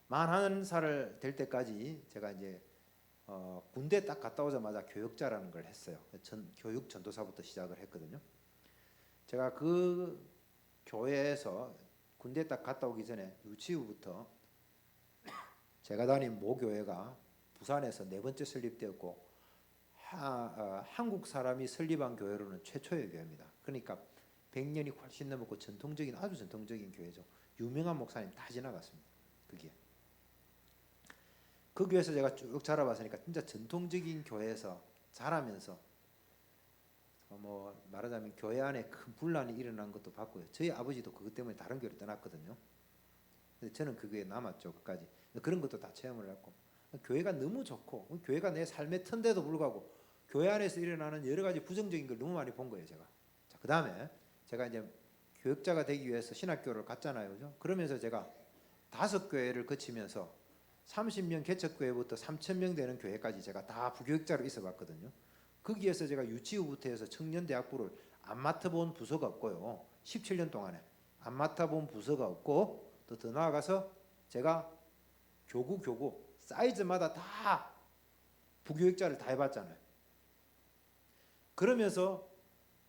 41살 될 때까지 제가 이제 군대 딱 갔다 오자마자 교역자라는 걸 했어요. 교육 전도사부터 시작을 했거든요. 제가 그 교회에서 군대 딱 갔다 오기 전에 유치부부터 제가 다닌 모교회가 부산에서 네 번째 설립되었고 한국 사람이 설립한 교회로는 최초의 교회입니다. 그러니까 100년이 훨씬 넘었고 전통적인 아주 전통적인 교회죠. 유명한 목사님 다 지나갔습니다. 그게 그 교회에서 제가 쭉 자라봤으니까 진짜 전통적인 교회에서 자라면서 뭐 말하자면 교회 안에 큰 분란이 일어난 것도 봤고요. 저희 아버지도 그것 때문에 다른 교회를 떠났거든요. 근데 저는 그 교회에 남았죠. 끝까지. 그런 것도 다 체험을 했고 교회가 너무 좋고 교회가 내 삶의 터인데도 불구하고 교회 안에서 일어나는 여러 가지 부정적인 걸 너무 많이 본 거예요. 제가. 자, 그 다음에 제가 이제 교역자가 되기 위해서 신학교를 갔잖아요. 그죠? 그러면서 제가 5교회를 거치면서 30명 개척교회부터 3,000명 되는 교회까지 제가 다 부교역자로 있어 봤거든요. 거기에서 제가 유치부부터 해서 청년대학부를 안 맡아본 부서가 없고요. 17년 동안에 안 맡아본 부서가 없고 또 더 나아가서 제가 교구 사이즈마다 다 부교역자를 다 해봤잖아요. 그러면서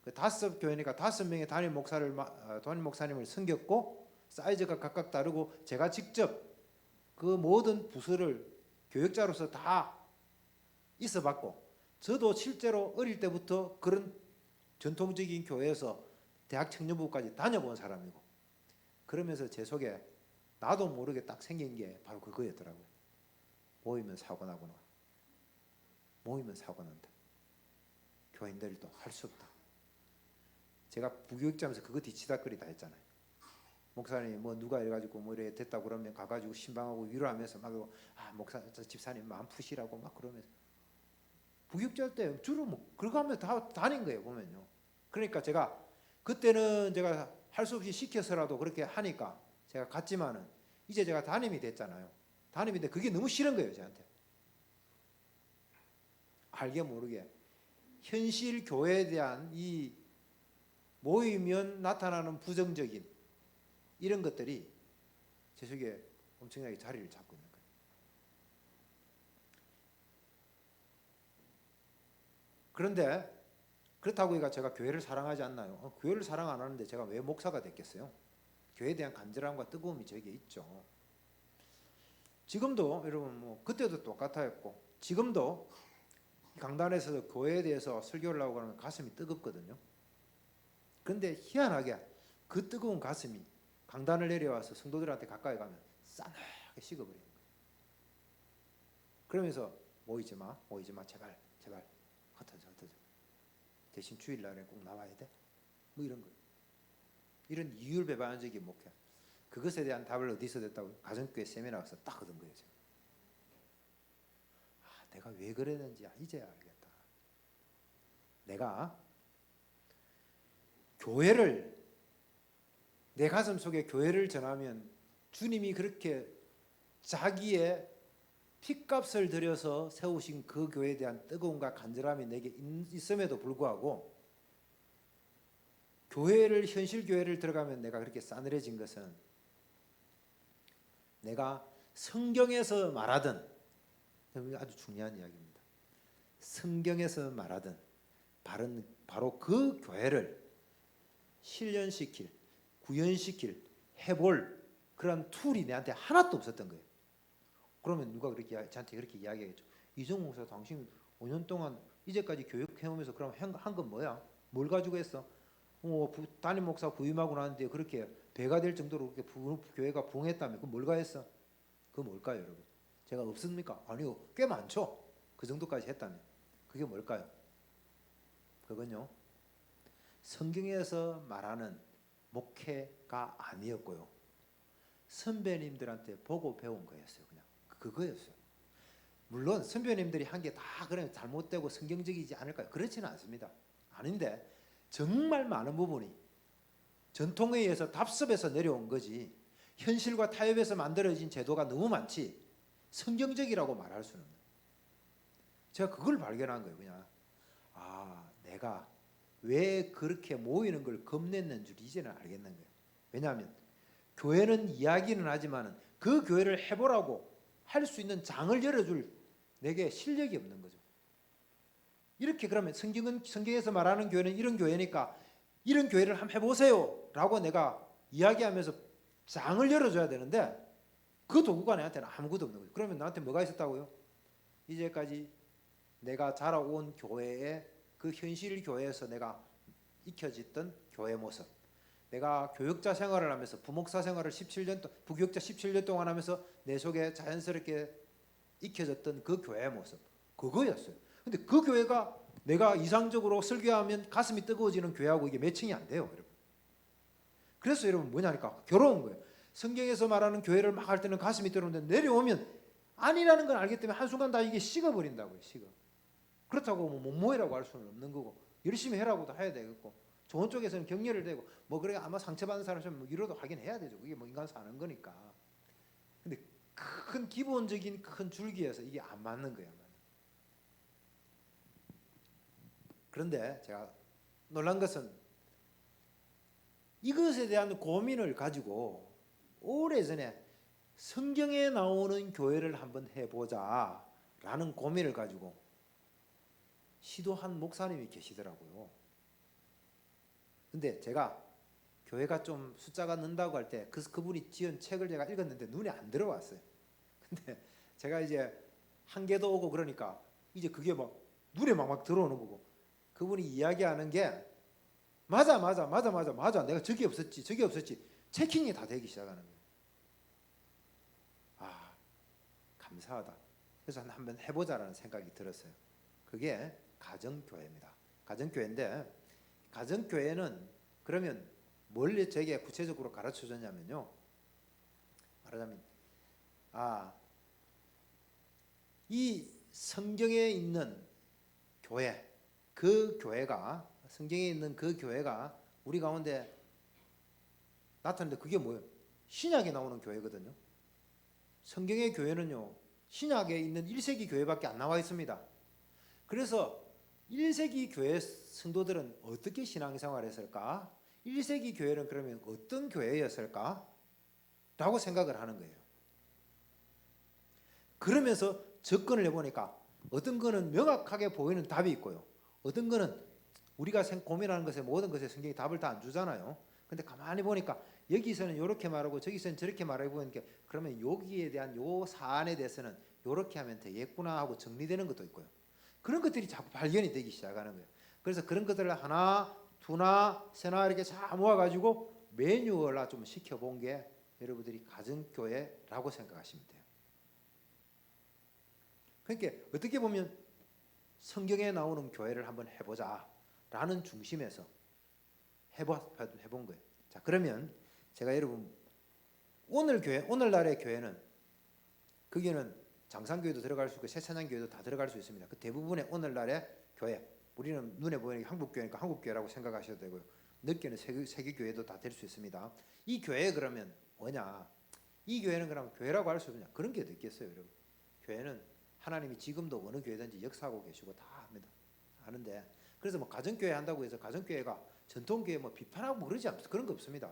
그 5교회니까 5명의 담임 목사님을 섬겼고 사이즈가 각각 다르고 제가 직접 그 모든 부서를 교역자로서 다 있어봤고 저도 실제로 어릴 때부터 그런 전통적인 교회에서 대학 청년부까지 다녀본 사람이고 그러면서 제 속에 나도 모르게 딱 생긴 게 바로 그거였더라고요. 모이면 사고 나구나. 모이면 사고 난다. 교인들도 할 수 없다. 제가 부교육자면서 그거 뒤치다거리 다 했잖아요. 목사님 뭐 누가 이래가지고 뭐 이래 됐다 그러면 가가지고 신방하고 위로하면서 막 목사 집사님 마음 푸시라고 막 그러면서 부교육자 때 주로 뭐 그러고 하면서 다 다닌 거예요 보면요. 그러니까 제가 그때는 제가 할 수 없이 시켜서라도 그렇게 하니까 제가 갔지만은 이제 제가 담임이 됐잖아요. 담임인데 그게 너무 싫은 거예요 저한테. 알게 모르게 현실 교회에 대한 이 모이면 나타나는 부정적인 이런 것들이 제 속에 엄청나게 자리를 잡고 있는 거예요. 그런데 그렇다고 제가 교회를 사랑하지 않나요? 교회를 사랑 안 하는데 제가 왜 목사가 됐겠어요? 교회에 대한 간절함과 뜨거움이 저에게 있죠. 지금도 여러분 뭐 그때도 똑같았고 지금도 강단에서 교회에 대해서 설교를 하고 그러면 가슴이 뜨겁거든요. 그런데 희한하게 그 뜨거운 가슴이 강단을 내려와서 성도들한테 가까이 가면 싸늘하게 식어버리는 거예요. 그러면서 모이지 마 제발 흩어져 대신 주일날에 꼭 나와야 돼 뭐 이런 거예요. 이런 이율배반적인 목회. 그것에 대한 답을 어디서 됐다고? 가정교회 세미나 가서 딱 얻은 거예요. 제가. 내가 왜 그랬는지 이제야 알겠다. 내가 교회를 내 가슴 속에 교회를 전하면 주님이 그렇게 자기의 핏값을 들여서 세우신 그 교회에 대한 뜨거움과 간절함이 내게 있음에도 불구하고 교회를 현실 교회를 들어가면 내가 그렇게 싸늘해진 것은 내가 성경에서 말하던 아주 중요한 이야기입니다. 성경에서 말하던 바로 그 교회를 실현시킬, 구현시킬, 해볼 그런 툴이 내한테 하나도 없었던 거예요. 그러면 누가 그렇게 저한테 그렇게 이야기하겠죠. 이정우 목사 당신 5년 동안 이제까지 교육해오면서 그럼 한 건 뭐야? 뭘 가지고 했어? 담임 목사 부임하고 나는데 그렇게 배가 될 정도로 그렇게 교회가 부흥했다며 그 뭘가 했어? 그거 뭘까요, 여러분? 제가 없습니까? 아니요, 꽤 많죠. 그 정도까지 했다면 그게 뭘까요? 그건요, 성경에서 말하는 목회가 아니었고요, 선배님들한테 보고 배운 거였어요. 그냥 그거였어요. 물론 선배님들이 한 게 다 그냥 잘못되고 성경적이지 않을까요? 그렇지는 않습니다. 아닌데 정말 많은 부분이 전통에 의해서 답습해서 내려온 거지 현실과 타협해서 만들어진 제도가 너무 많지 성경적이라고 말할 수는 없는. 제가 그걸 발견한 거예요. 그냥 내가 왜 그렇게 모이는 걸 겁냈는 줄 이제는 알겠는 거예요. 왜냐하면 교회는 이야기는 하지만 그 교회를 해보라고 할 수 있는 장을 열어줄 내게 실력이 없는 거죠. 이렇게 그러면 성경에서 말하는 교회는 이런 교회니까 이런 교회를 한번 해보세요 라고 내가 이야기하면서 장을 열어줘야 되는데 그 도구가 내한테는 아무것도 없는 거죠. 그러면 나한테 뭐가 있었다고요? 이제까지 내가 자라온 교회의 그 현실 교회에서 내가 익혀졌던 교회 모습, 내가 교육자 생활을 하면서 부목사 생활을 17년 동안, 부교육자 17년 동안 하면서 내 속에 자연스럽게 익혀졌던 그 교회의 모습, 그거였어요. 근데 그 교회가 내가 이상적으로 설교하면 가슴이 뜨거워지는 교회하고 이게 매칭이 안 돼요, 여러분. 그래서 여러분 뭐냐니까 괴로운 거예요. 성경에서 말하는 교회를 막 할 때는 가슴이 뜨거운데 내려오면 아니라는 걸 알기 때문에 한순간 다 이게 식어버린다고요. 식어. 그렇다고 뭐 못모이라고 할 수는 없는 거고 열심히 해라고도 해야 되겠고 좋은 쪽에서는 격려를 되고 뭐 그래 아마 상처받는 사람이면 뭐 위로도 하긴 해야 되죠. 그게 뭐 인간 사는 거니까. 근데 큰 기본적인 큰 줄기에서 이게 안 맞는 거예요. 그런데 제가 놀란 것은 이것에 대한 고민을 가지고 오래전에 성경에 나오는 교회를 한번 해보자 라는 고민을 가지고 시도한 목사님이 계시더라고요. 근데 제가 교회가 좀 숫자가 는다고 할 때 그분이 지은 책을 제가 읽었는데 눈에 안 들어왔어요. 근데 제가 이제 한계도 오고 그러니까 이제 그게 막 눈에 막 들어오는 거고 그분이 이야기하는 게 맞아 내가 저기 없었지 체킹이 다 되기 시작하는 거예요. 아, 감사하다. 그래서 한번 해보자라는 생각이 들었어요. 그게 가정교회입니다. 가정교회인데 가정교회는 그러면 뭘 제게 구체적으로 가르쳐 줬냐면요. 말하자면 이 성경에 있는 교회, 그 교회가 성경에 있는 그 교회가 우리 가운데 나타나는데 그게 뭐예요? 신약에 나오는 교회거든요. 성경의 교회는요. 신약에 있는 1세기 교회밖에 안 나와 있습니다. 그래서 1세기 교회 성도들은 어떻게 신앙생활을 했을까? 1세기 교회는 그러면 어떤 교회였을까? 라고 생각을 하는 거예요. 그러면서 접근을 해보니까 어떤 거는 명확하게 보이는 답이 있고요. 어떤 거는 우리가 고민하는 것에 모든 것에 성경이 답을 다 안 주잖아요. 근데 가만히 보니까 여기서는 이렇게 말하고 저기서는 저렇게 말하고 보니까 그러면 여기에 대한 요 사안에 대해서는 이렇게 하면 되겠구나 하고 정리되는 것도 있고요. 그런 것들이 자꾸 발견이 되기 시작하는 거예요. 그래서 그런 것들을 하나, 두나, 세나 이렇게 잘 모아가지고 매뉴얼화 좀 시켜본 게 여러분들이 가정교회라고 생각하시면 돼요. 그러니까 어떻게 보면 성경에 나오는 교회를 한번 해보자라는 중심에서 해본 거예요. 자, 그러면 제가 여러분 오늘날의 교회는 거기는 장상교회도 들어갈 수 있고 새찬양교회도 다 들어갈 수 있습니다. 그 대부분의 오늘날의 교회, 우리는 눈에 보이는 게 한국교회니까 한국교회라고 생각하셔도 되고요. 늦게는 세계교회도 다 될 수 있습니다. 이 교회 그러면 뭐냐? 이 교회는 그럼 교회라고 할 수 없냐? 그런 게 어디 있겠어요, 여러분? 교회는 하나님이 지금도 어느 교회든지 역사하고 계시고 다 합니다. 하는데 그래서 뭐 가정교회 한다고 해서 가정교회가 전통교회 뭐 비판하고 그러지 않습니다. 그런 거 없습니다.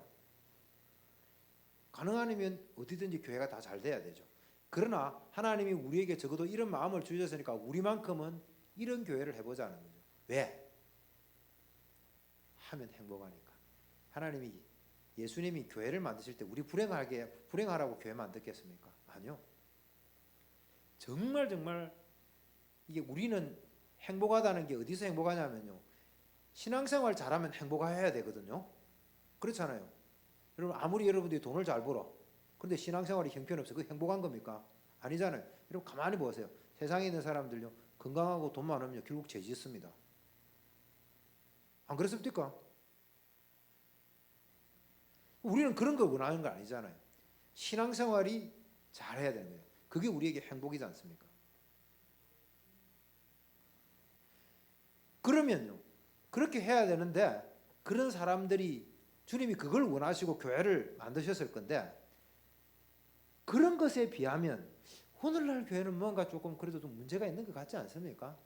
가능하면 어디든지 교회가 다 잘 돼야 되죠. 그러나 하나님이 우리에게 적어도 이런 마음을 주셨으니까 우리만큼은 이런 교회를 해보자는 거죠. 왜? 하면 행복하니까. 하나님이 예수님이 교회를 만드실 때 우리 불행하라고 교회 만들겠습니까? 아니요. 정말 이게 우리는 행복하다는 게 어디서 행복하냐면요. 신앙생활 잘하면 행복해야 되거든요. 그렇잖아요. 여러분 아무리 여러분들이 돈을 잘 벌어. 그런데 신앙생활이 형편없어. 그게 행복한 겁니까? 아니잖아요. 여러분 가만히 보세요. 세상에 있는 사람들요. 건강하고 돈 많으면 결국 죄 짓습니다. 안 그렇습니까? 우리는 그런 걸 원하는 거 아니잖아요. 신앙생활이 잘해야 되는 거예요. 그게 우리에게 행복이지 않습니까? 그러면요. 그렇게 해야 되는데 그런 사람들이 주님이 그걸 원하시고 교회를 만드셨을 건데 그런 것에 비하면 오늘날 교회는 뭔가 조금 그래도 좀 문제가 있는 것 같지 않습니까?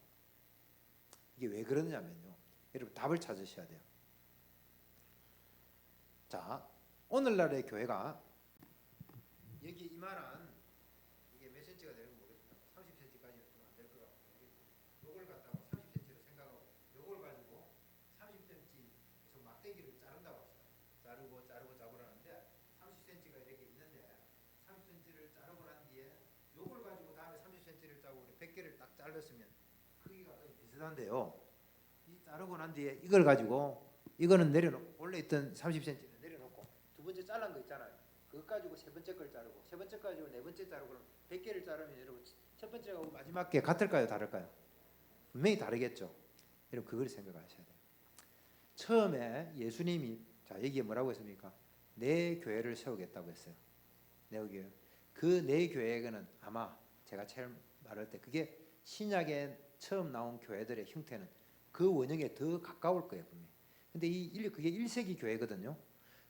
이게 왜 그러냐면요. 여러분 답을 찾으셔야 돼요. 자, 오늘날의 교회가 여기 이만한 이게 몇 cm가 되는 거 모르겠습니다. 30cm까지는 좀 안 될 것 같고 요걸 갖다가 30cm로 생각하고 요걸 가지고 30cm 막대기를 요걸 가지고 다음에 30cm를 짜고 100개를 딱 잘랐으면 크기가 거의 비슷한데요. 이 자르고 난 뒤에 이걸 가지고 이거는 내려놓고 원래 있던 30cm는 내려놓고 두 번째 잘란 거 있잖아요. 그거 가지고 세 번째 걸 자르고 세 번째 가지고 네 번째 자르고 그럼 100개를 자르면 여러분 첫 번째하고 마지막 게 같을까요? 다를까요? 분명히 다르겠죠. 여러분 그걸 생각하셔야 돼요. 처음에 예수님이 자 여기에 뭐라고 했습니까? 내 교회를 세우겠다고 했어요. 내 교회. 그 내 교회는 아마 제가 처음 말할 때 그게 신약에 처음 나온 교회들의 형태는 그 원형에 더 가까울 거예요 분명히. 근데 그게 1세기 교회거든요.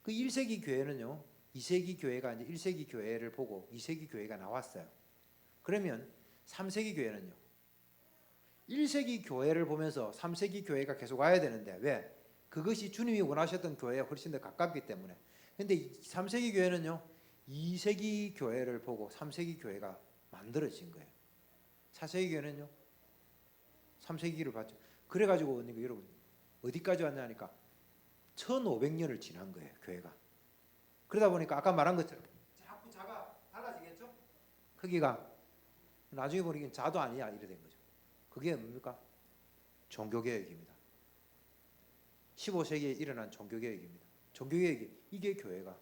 그 1세기 교회는요 2세기 교회가 이제 1세기 교회를 보고 2세기 교회가 나왔어요. 그러면 3세기 교회는요 1세기 교회를 보면서 3세기 교회가 계속 와야 되는데 왜? 그것이 주님이 원하셨던 교회에 훨씬 더 가깝기 때문에. 근데 3세기 교회는요 2세기 교회를 보고 3세기 교회가 만들어진 거예요. 4세기 교회는요 3세기를 봤죠. 그래가지고 여러분 어디까지 왔냐니까 1500년을 지난 거예요 교회가. 그러다 보니까 아까 말한 것처럼 자꾸 자가 달라지겠죠. 크기가 나중에 보니까 자도 아니야 이래 된 거죠. 그게 뭡니까? 종교개혁입니다. 15세기에 일어난 종교개혁입니다. 종교개혁이 이게 교회가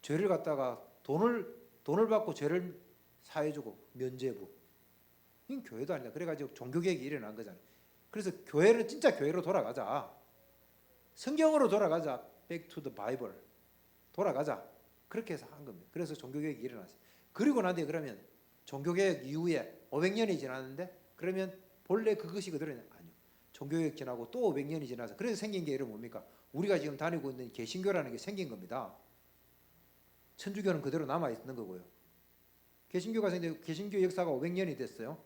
죄를 갖다가 돈을 받고 죄를 사해주고 면죄부 이건 교회도 아니다. 그래가지고 종교개혁이 일어난 거잖아요. 그래서 교회는 진짜 교회로 돌아가자. 성경으로 돌아가자. Back to the Bible. 돌아가자. 그렇게 해서 한 겁니다. 그래서 종교개혁이 일어났어요. 그리고 난 뒤에 그러면 종교개혁 이후에 500년이 지났는데 그러면 본래 그것이 그대로냐? 아니요. 종교개혁 지나고 또 500년이 지나서 그래서 생긴 게 이런 뭡니까? 우리가 지금 다니고 있는 개신교라는 게 생긴 겁니다. 천주교는 그대로 남아 있는 거고요. 개신교가 생겼는데 개신교 역사가 500년이 됐어요.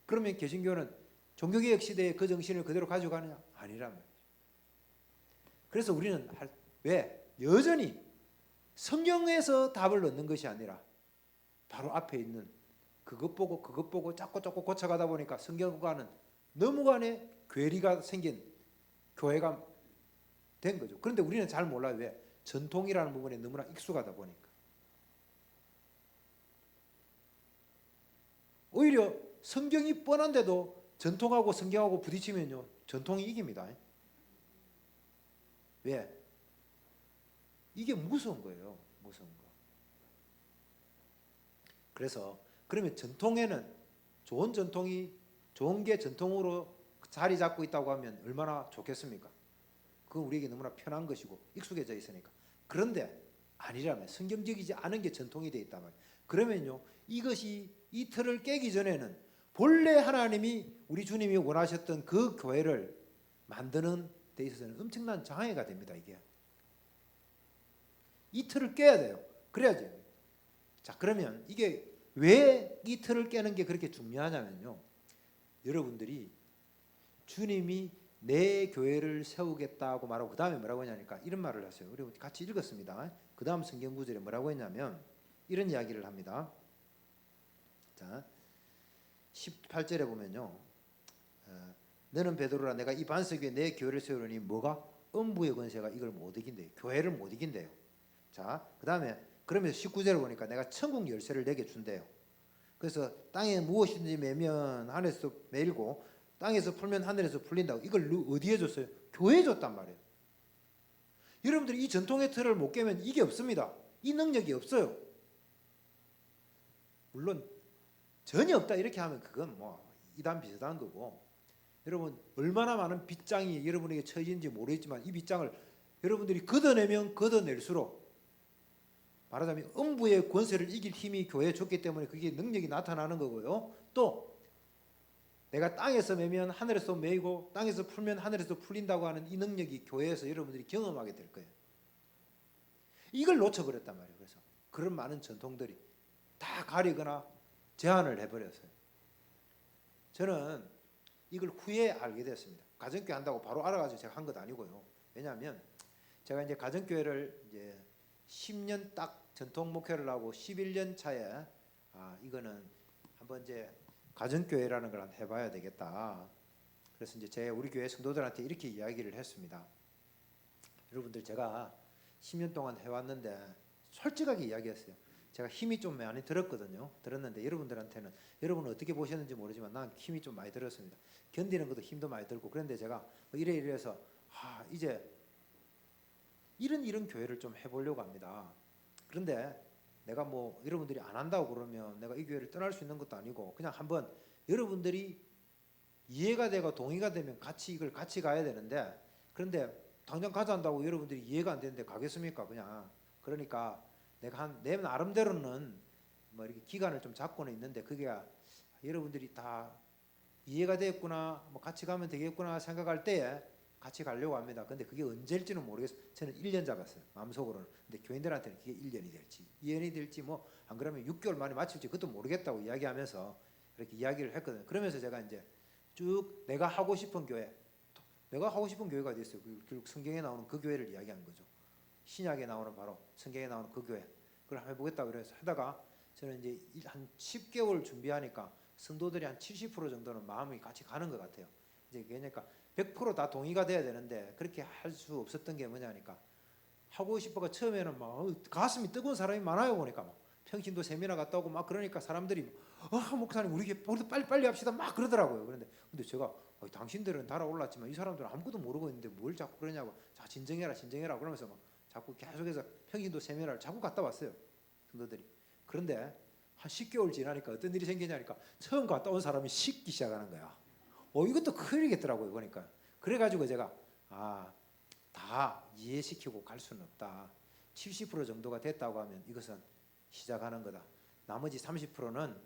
그러면 개신교는 종교개혁 시대의 그 정신을 그대로 가져가느냐? 아니란 말이죠. 그래서 우리는 왜? 여전히 성경에서 답을 얻는 것이 아니라 바로 앞에 있는 그것 보고 자꾸 고쳐가다 보니까 성경과는 너무간에 괴리가 생긴 교회가 된 거죠. 그런데 우리는 잘 몰라요. 왜? 전통이라는 부분에 너무나 익숙하다 보니까. 오히려 성경이 뻔한데도 전통하고 성경하고 부딪히면요 전통이 이깁니다. 왜? 이게 무서운 거예요. 무서운 거. 그래서 그러면 전통에는 좋은 게 전통으로 자리 잡고 있다고 하면 얼마나 좋겠습니까? 그건 우리에게 너무나 편한 것이고 익숙해져 있으니까. 그런데 아니라면 성경적이지 않은 게 전통이 돼 있단 말이에요. 그러면요 이것이 이 틀을 깨기 전에는 본래 하나님이 우리 주님이 원하셨던 그 교회를 만드는 데 있어서는 엄청난 장애가 됩니다. 이게 이 틀을 깨야 돼요. 그래야지. 자 그러면 이게 왜 이 틀을 깨는 게 그렇게 중요하냐면요 여러분들이 주님이 내 교회를 세우겠다고 말하고 그 다음에 뭐라고 하냐니까 이런 말을 하세요. 우리 같이 읽었습니다. 그 다음 성경 구절에 뭐라고 했냐면 이런 이야기를 합니다. 자 18절에 보면요 너는 베드로라 내가 이 반석 위에 내 교회를 세우려니 뭐가? 음부의 권세가 이걸 못 이긴대요. 교회를 못 이긴대요. 자 그 다음에 그러면서 19절을 보니까 내가 천국 열쇠를 내게 준대요. 그래서 땅에 무엇이든지 매면 하늘에서 매일고 땅에서 풀면 하늘에서 풀린다고. 이걸 어디에 줬어요? 교회에 줬단 말이에요. 여러분들이 이 전통의 틀을 못 깨면 이게 없습니다. 이 능력이 없어요. 물론 전혀 없다 이렇게 하면 그건 뭐 이단 비슷한 거고 여러분 얼마나 많은 빗장이 여러분에게 처해진지 모르겠지만 이 빗장을 여러분들이 걷어내면 걷어낼수록 말하자면 음부의 권세를 이길 힘이 교회에 줬기 때문에 그게 능력이 나타나는 거고요. 또 내가 땅에서 매면 하늘에서 매이고 땅에서 풀면 하늘에서 풀린다고 하는 이 능력이 교회에서 여러분들이 경험하게 될 거예요. 이걸 놓쳐버렸단 말이에요. 그래서 그런 많은 전통들이 다 가리거나 제한을 해버렸어요. 저는 이걸 후에 알게 됐습니다. 가정교회 한다고 바로 알아가지고 제가 한 것 아니고요. 왜냐하면 제가 이제 가정교회를 이제 10년 딱 전통 목회를 하고 11년 차에 이거는 한번 이제 가정교회라는 걸 해봐야 되겠다. 그래서 이제 제가 우리 교회 성도들한테 이렇게 이야기를 했습니다. 여러분들 제가 10년 동안 해왔는데 솔직하게 이야기했어요. 제가 힘이 좀 많이 들었거든요. 들었는데 여러분들한테는 여러분은 어떻게 보셨는지 모르지만 난 힘이 좀 많이 들었습니다. 견디는 것도 힘도 많이 들고 그런데 제가 뭐 이래서 이제 이런 교회를 좀 해보려고 합니다. 그런데 내가 뭐 여러분들이 안 한다고 그러면 내가 이 교회를 떠날 수 있는 것도 아니고 그냥 한번 여러분들이 이해가 되고 동의가 되면 이걸 같이 가야 되는데 그런데 당장 가자 한다고 여러분들이 이해가 안 되는데 가겠습니까? 그냥 그러니까 내가 내 나름대로는 뭐 이렇게 기간을 좀 잡고는 있는데 그게 여러분들이 다 이해가 됐구나 뭐 같이 가면 되겠구나 생각할 때에 같이 가려고 합니다. 근데 그게 언제일지는 모르겠어요. 저는 1년 잡았어요. 마음속으로는. 근데 교인들한테는 그게 1년이 될지 2년이 될지 뭐 안 그러면 6개월 만에 마칠지 그것도 모르겠다고 이야기하면서 그렇게 이야기를 했거든요. 그러면서 제가 이제 쭉 내가 하고 싶은 교회가 어디 있어요? 결국 성경에 나오는 그 교회를 이야기하는 거죠. 신약에 나오는 바로 성경에 나오는 그 교회. 그걸 한번 해보겠다 그래서 하다가 저는 이제 한 10개월 준비하니까 성도들이 한 70% 정도는 마음이 같이 가는 것 같아요. 이제 그러니까 100%다 동의가 돼야 되는데 그렇게 할 수 없었던 게 뭐냐니까 하고 싶어가 처음에는 막 가슴이 뜨거운 사람이 많아요. 보니까 막 평신도 세미나 갔다 오고 막 그러니까 사람들이 목사님 우리도 빨리 합시다 막 그러더라고요. 근데 제가 당신들은 달아올랐지만 이 사람들은 아무것도 모르고 있는데 뭘 자꾸 그러냐고 자 진정해라 그러면서 막 자꾸 계속해서 평신도 세미나를 자꾸 갔다 왔어요. 성도들이. 그런데 한 10개월 지나니까 어떤 일이 생기냐니까 처음 갔다 온 사람이 식기 시작하는 거야. 이것도 큰일이겠더라고요. 보니까. 그래가지고 제가 다 이해시키고 갈 수는 없다. 70% 정도가 됐다고 하면 이것은 시작하는 거다. 나머지 30%는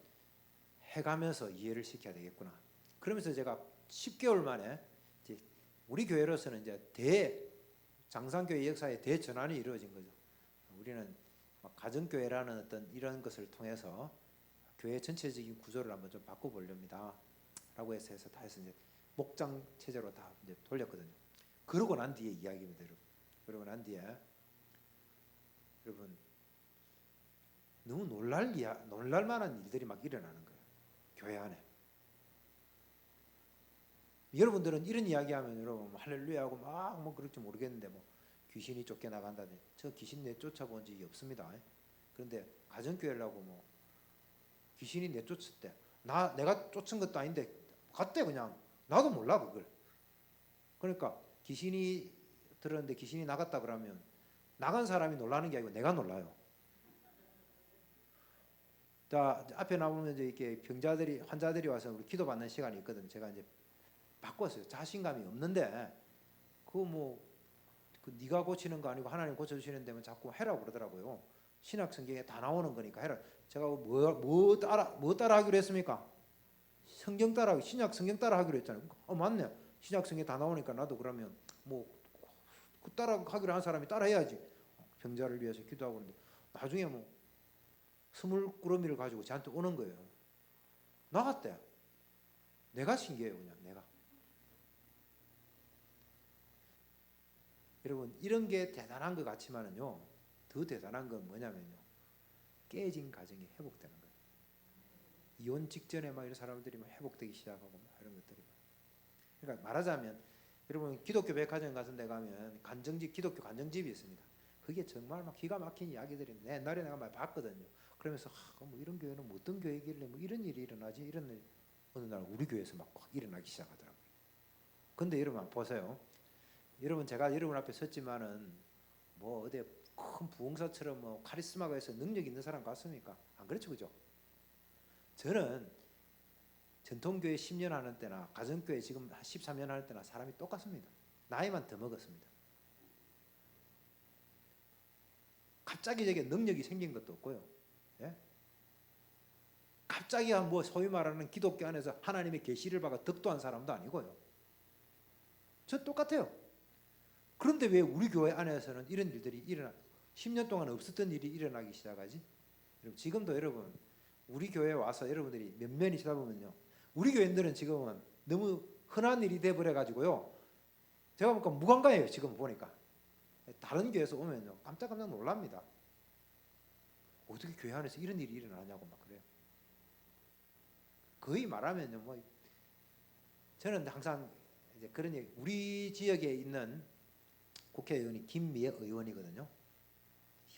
해가면서 이해를 시켜야 되겠구나. 그러면서 제가 10개월 만에 이제 우리 교회로서는 이제 장상교회 역사의 대전환이 이루어진 거죠. 우리는 가정교회라는 어떤 이런 것을 통해서 교회 전체적인 구조를 한번 좀 바꿔보렵니다. 라고 해서 다 해서 이제 목장 체제로 다 이제 돌렸거든요. 그러고 난 뒤에 이야기입니다, 여러분. 그러고 난 뒤에 여러분 너무 놀랄 만한 일들이 막 일어나는 거예요. 교회 안에. 여러분들은 이런 이야기하면 여러분 할렐루야하고 막 뭐 그럴지 모르겠는데 뭐 귀신이 쫓겨나간다든지 저 귀신 내쫓아본 적이 없습니다. 그런데 가정교회라고 뭐 귀신이 내쫓을 때 내가 쫓은 것도 아닌데 갔대 그냥 나도 몰라 그걸. 그러니까 귀신이 들었는데 귀신이 나갔다 그러면 나간 사람이 놀라는 게 아니고 내가 놀라요. 자 앞에 나오면 이제 이렇게 환자들이 와서 우리 기도받는 시간이 있거든. 제가 이제 바꿨어요. 자신감이 없는데 그 네가 고치는 거 아니고 하나님 고쳐주시는 데면 자꾸 해라고 그러더라고요. 신약 성경에 다 나오는 거니까 해라. 제가 뭐 따라 하기로 했습니까? 성경 따라 신약 성경 따라 하기로 했잖아요. 맞네. 신약 성경 다 나오니까 나도 그러면 그 따라 하기로 한 사람이 따라 해야지. 병자를 위해서 기도하고 있는데 나중에 스물꾸러미를 가지고 저한테 오는 거예요. 나갔대. 내가 신기해요, 그냥 내가. 여러분 이런 게 대단한 것 같지만은요, 더 대단한 건 뭐냐면요, 깨진 가정이 회복되는 거예요. 이혼 직전에 막 이런 사람들이 막 회복되기 시작하고 막 이런 것들이. 그러니까 말하자면 여러분 기독교 백화점 같은 데 가면 기독교 간정집이 있습니다. 그게 정말 막 기가 막힌 이야기들이 옛날에 내가 많이 봤거든요. 그러면서 뭐 이런 교회는 뭐 어떤 교회길래 뭐 이런 일이 일어나지 이런 일 어느 날 우리 교회에서 막 일어나기 시작하더라고요. 근데 여러분 보세요. 여러분 제가 여러분 앞에 섰지만은 뭐 어디 큰 부흥사처럼 뭐 카리스마가 있어 능력 있는 사람 같습니까? 안 그렇죠, 그죠? 저는 전통교회 10년 하는 때나 가정교회 지금 13년 하는 때나 사람이 똑같습니다. 나이만 더 먹었습니다. 갑자기 저게 능력이 생긴 것도 없고요. 예? 갑자기 뭐 소위 말하는 기독교 안에서 하나님의 계시를 받아 덕도한 사람도 아니고요. 저 똑같아요. 그런데 왜 우리 교회 안에서는 이런 일들이 10년 동안 없었던 일이 일어나기 시작하지? 지금도 여러분 우리 교회에 와서 여러분들이 면면이 쳐다보면요, 우리 교인들은 지금은 너무 흔한 일이 돼버려 가지고요, 제가 보니까 무감각해요. 지금 보니까 다른 교회에서 오면요 깜짝깜짝 놀랍니다. 어떻게 교회 안에서 이런 일이 일어나냐고 막 그래요. 거의 말하면요, 뭐 저는 항상 이제 그런 얘기, 우리 지역에 있는 국회의원이 김미애 의원이거든요.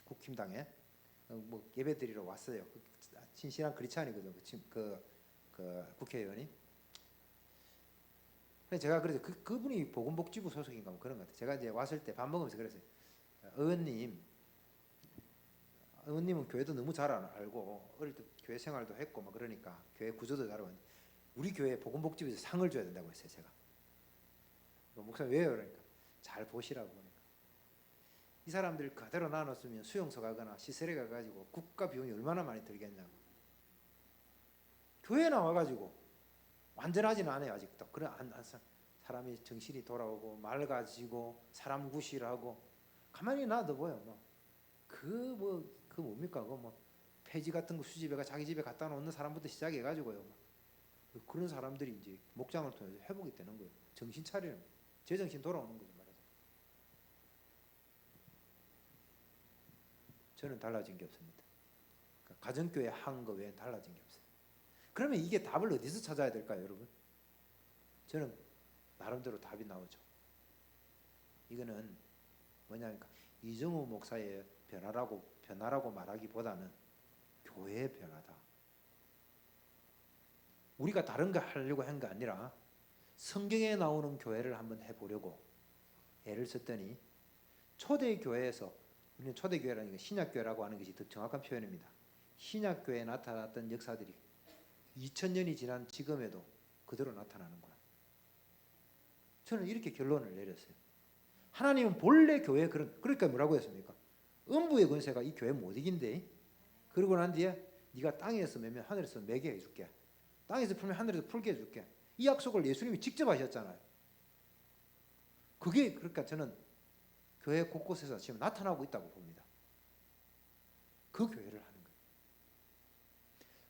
국힘당에. 뭐 예배 드리러 왔어요. 신실한 크리스찬이거든요. 그 국회의원이. 그래서 제가 그래서 그분이 보건복지부 소속인가 뭐 그런 것 같아요. 제가 이제 왔을 때 밥 먹으면서 그랬어요. 의원님은 교회도 너무 잘 알고 어릴 때 교회 생활도 했고 막 그러니까 교회 구조도 잘 알고 우리 교회 보건복지부에서 상을 줘야 된다고 했어요. 제가. 목사님 왜요? 그러니까 잘 보시라고. 그러니까 이 사람들 그대로 나눴으면 수용소 가거나 시설에 가가지고 국가 비용이 얼마나 많이 들겠냐고. 교회 나와가지고 완전하지는 않아요 아직도. 그래 사람이 정신이 돌아오고 맑아지고 사람 구실하고 가만히 놔둬봐요. 그 뭡니까? 폐지 같은 거 수집해가 자기 집에 갖다 놓는 사람부터 시작해가지고요. 그런 사람들이 이제 목장을 통해서 회복이 되는 거예요. 정신 차리는 거예요. 제정신 돌아오는 거죠 말하자면. 저는 달라진 게 없습니다. 그러니까 가정교회 한 거 외에 달라진 게 없어요. 그러면 이게 답을 어디서 찾아야 될까요, 여러분? 저는 나름대로 답이 나오죠. 이거는 뭐냐니까 이정우 목사의 변화라고 말하기보다는 교회의 변화다. 우리가 다른 거 하려고 한 게 아니라 성경에 나오는 교회를 한번 해보려고 애를 썼더니 초대교회에서, 우리는 초대교회라는 게 신약교회라고 하는 것이 더 정확한 표현입니다. 신약교회에 나타났던 역사들이 2000년이 지난 지금에도 그대로 나타나는구나. 저는 이렇게 결론을 내렸어요. 하나님은 본래 교회에 그러니까 뭐라고 했습니까? 음부의 권세가 이 교회 못 이긴대. 그러고 난 뒤에 네가 땅에서 매면 하늘에서 매게 해줄게. 땅에서 풀면 하늘에서 풀게 해줄게. 이 약속을 예수님이 직접 하셨잖아요. 그게 그러니까 저는 교회 곳곳에서 지금 나타나고 있다고 봅니다. 그 교회를 하는 거예요.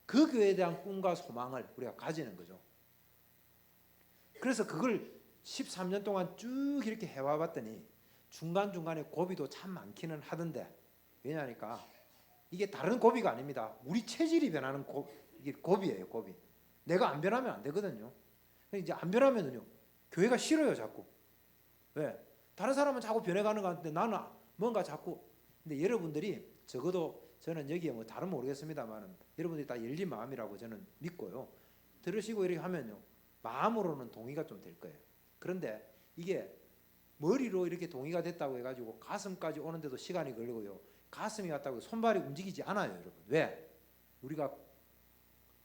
그 교회에 대한 꿈과 소망을 우리가 가지는 거죠. 그래서 그걸 13년 동안 쭉 이렇게 해와봤더니 중간중간에 고비도 참 많기는 하던데, 왜냐하니까 이게 다른 고비가 아닙니다. 우리 체질이 변하는 이게 고비예요. 고비. 내가 안 변하면 안 되거든요. 이제 안 변하면은요 교회가 싫어요. 자꾸. 왜? 다른 사람은 자꾸 변해가는 것 같은데 나는 뭔가 자꾸. 근데 여러분들이 적어도 저는 여기에 뭐 다른 모르겠습니다만 여러분들이 다 열린 마음이라고 저는 믿고요. 들으시고 이렇게 하면요 마음으로는 동의가 좀 될 거예요. 그런데 이게 머리로 이렇게 동의가 됐다고 해가지고 가슴까지 오는데도 시간이 걸리고요. 가슴이 왔다고 손발이 움직이지 않아요, 여러분. 왜? 우리가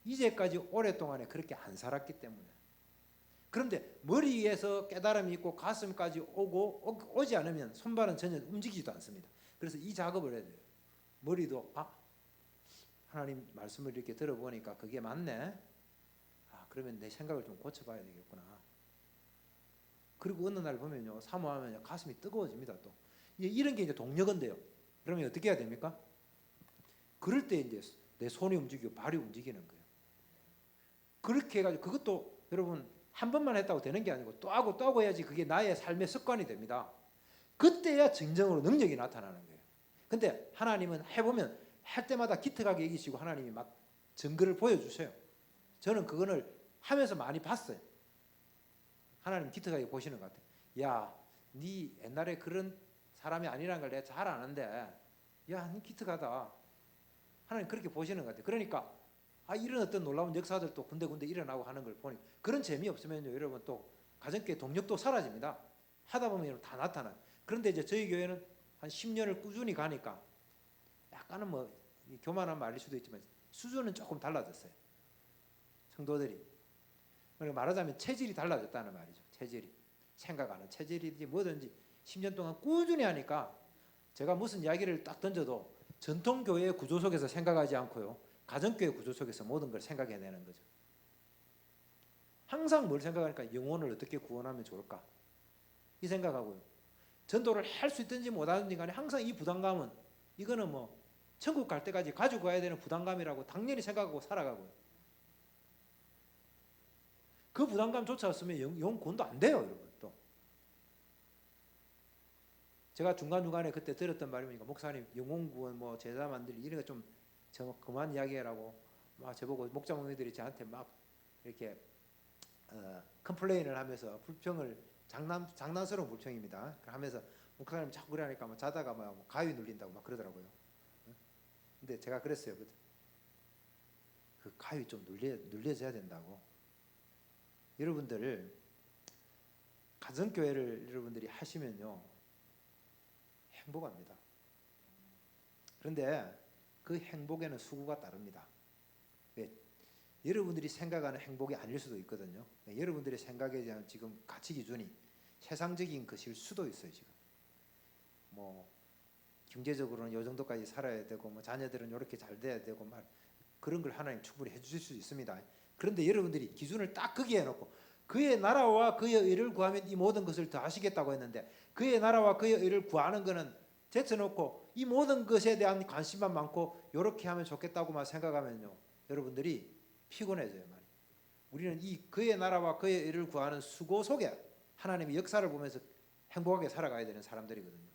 이제까지 오랫동안에 그렇게 안 살았기 때문에. 그런데 머리에서 깨달음이 있고 가슴까지 오지 않으면 손발은 전혀 움직이지도 않습니다. 그래서 이 작업을 해야 돼요. 머리도 하나님 말씀을 이렇게 들어보니까 그게 맞네. 그러면 내 생각을 좀 고쳐봐야 되겠구나. 그리고 어느 날 보면요 사모하면 가슴이 뜨거워집니다. 또 이런 게 이제 동력인데요. 그러면 어떻게 해야 됩니까? 그럴 때 이제 내 손이 움직이고 발이 움직이는 거예요. 그렇게 해가지고 그것도 여러분 한 번만 했다고 되는 게 아니고 또 하고 또 하고 해야지 그게 나의 삶의 습관이 됩니다. 그때야 진정으로 능력이 나타나는 거예요. 근데 하나님은 해보면 할 때마다 기특하게 여기시고 하나님이 막 증거를 보여주세요. 저는 그거를 하면서 많이 봤어요. 하나님 기특하게 보시는 것 같아요. 야, 네 옛날에 그런 사람이 아니라는 걸 내가 잘 아는데 야, 네 기특하다. 하나님 그렇게 보시는 것 같아요. 그러니까 이런 어떤 놀라운 역사들도 군데군데 일어나고 하는 걸 보니 그런 재미없으면요 여러분 또 가정교회 동력도 사라집니다. 하다 보면 다 나타나요. 그런데 이제 저희 교회는 한 10년을 꾸준히 가니까 약간은 뭐 교만한 말일 수도 있지만 수준은 조금 달라졌어요. 성도들이. 그러니까 말하자면 체질이 달라졌다는 말이죠. 체질이. 생각하는 체질이든지 뭐든지 10년 동안 꾸준히 하니까 제가 무슨 이야기를 딱 던져도 전통교회의 구조 속에서 생각하지 않고요. 가정교회 구조 속에서 모든 걸 생각해내는 거죠. 항상 뭘 생각하니까 영혼을 어떻게 구원하면 좋을까? 이 생각하고요. 전도를 할 수 있든지 못하든지 간에 항상 이 부담감은 이거는 뭐 천국 갈 때까지 가지고 가야 되는 부담감이라고 당연히 생각하고 살아가고요. 그 부담감조차 없으면 영 구원도 안 돼요, 여러분. 또 제가 중간중간에 그때 들었던 말이니까 목사님 영혼 구원 뭐 제자 만들기 이런 거 좀 그만 이야기하라고 막 저보고 목자 목님들이 저한테 막 이렇게 컴플레인을 하면서 불평을 장난스러운 불평입니다. 하면서 목사님 자꾸 그러니까 뭐 자다가 막 가위 눌린다고 막 그러더라고요. 근데 제가 그랬어요. 그 가위 좀 눌려져야 된다고. 여러분들 가정교회를 여러분들이 하시면요 행복합니다. 그런데 그 행복에는 수고가 따릅니다. 왜? 여러분들이 생각하는 행복이 아닐 수도 있거든요. 여러분들의 생각에 대한 지금 가치 기준이 세상적인 것일 수도 있어요. 지금 뭐 경제적으로는 이 정도까지 살아야 되고 뭐 자녀들은 이렇게 잘 돼야 되고 말 그런 걸 하나님 충분히 해주실 수 있습니다. 그런데 여러분들이 기준을 딱 거기에 해놓고 그의 나라와 그의 의를 구하면 이 모든 것을 더하시겠다고 했는데 그의 나라와 그의 의를 구하는 것은 제쳐놓고 이 모든 것에 대한 관심만 많고 이렇게 하면 좋겠다고만 생각하면요 여러분들이 피곤해져요. 많이. 우리는 이 그의 나라와 그의 의를 구하는 수고 속에 하나님의 역사를 보면서 행복하게 살아가야 되는 사람들이거든요.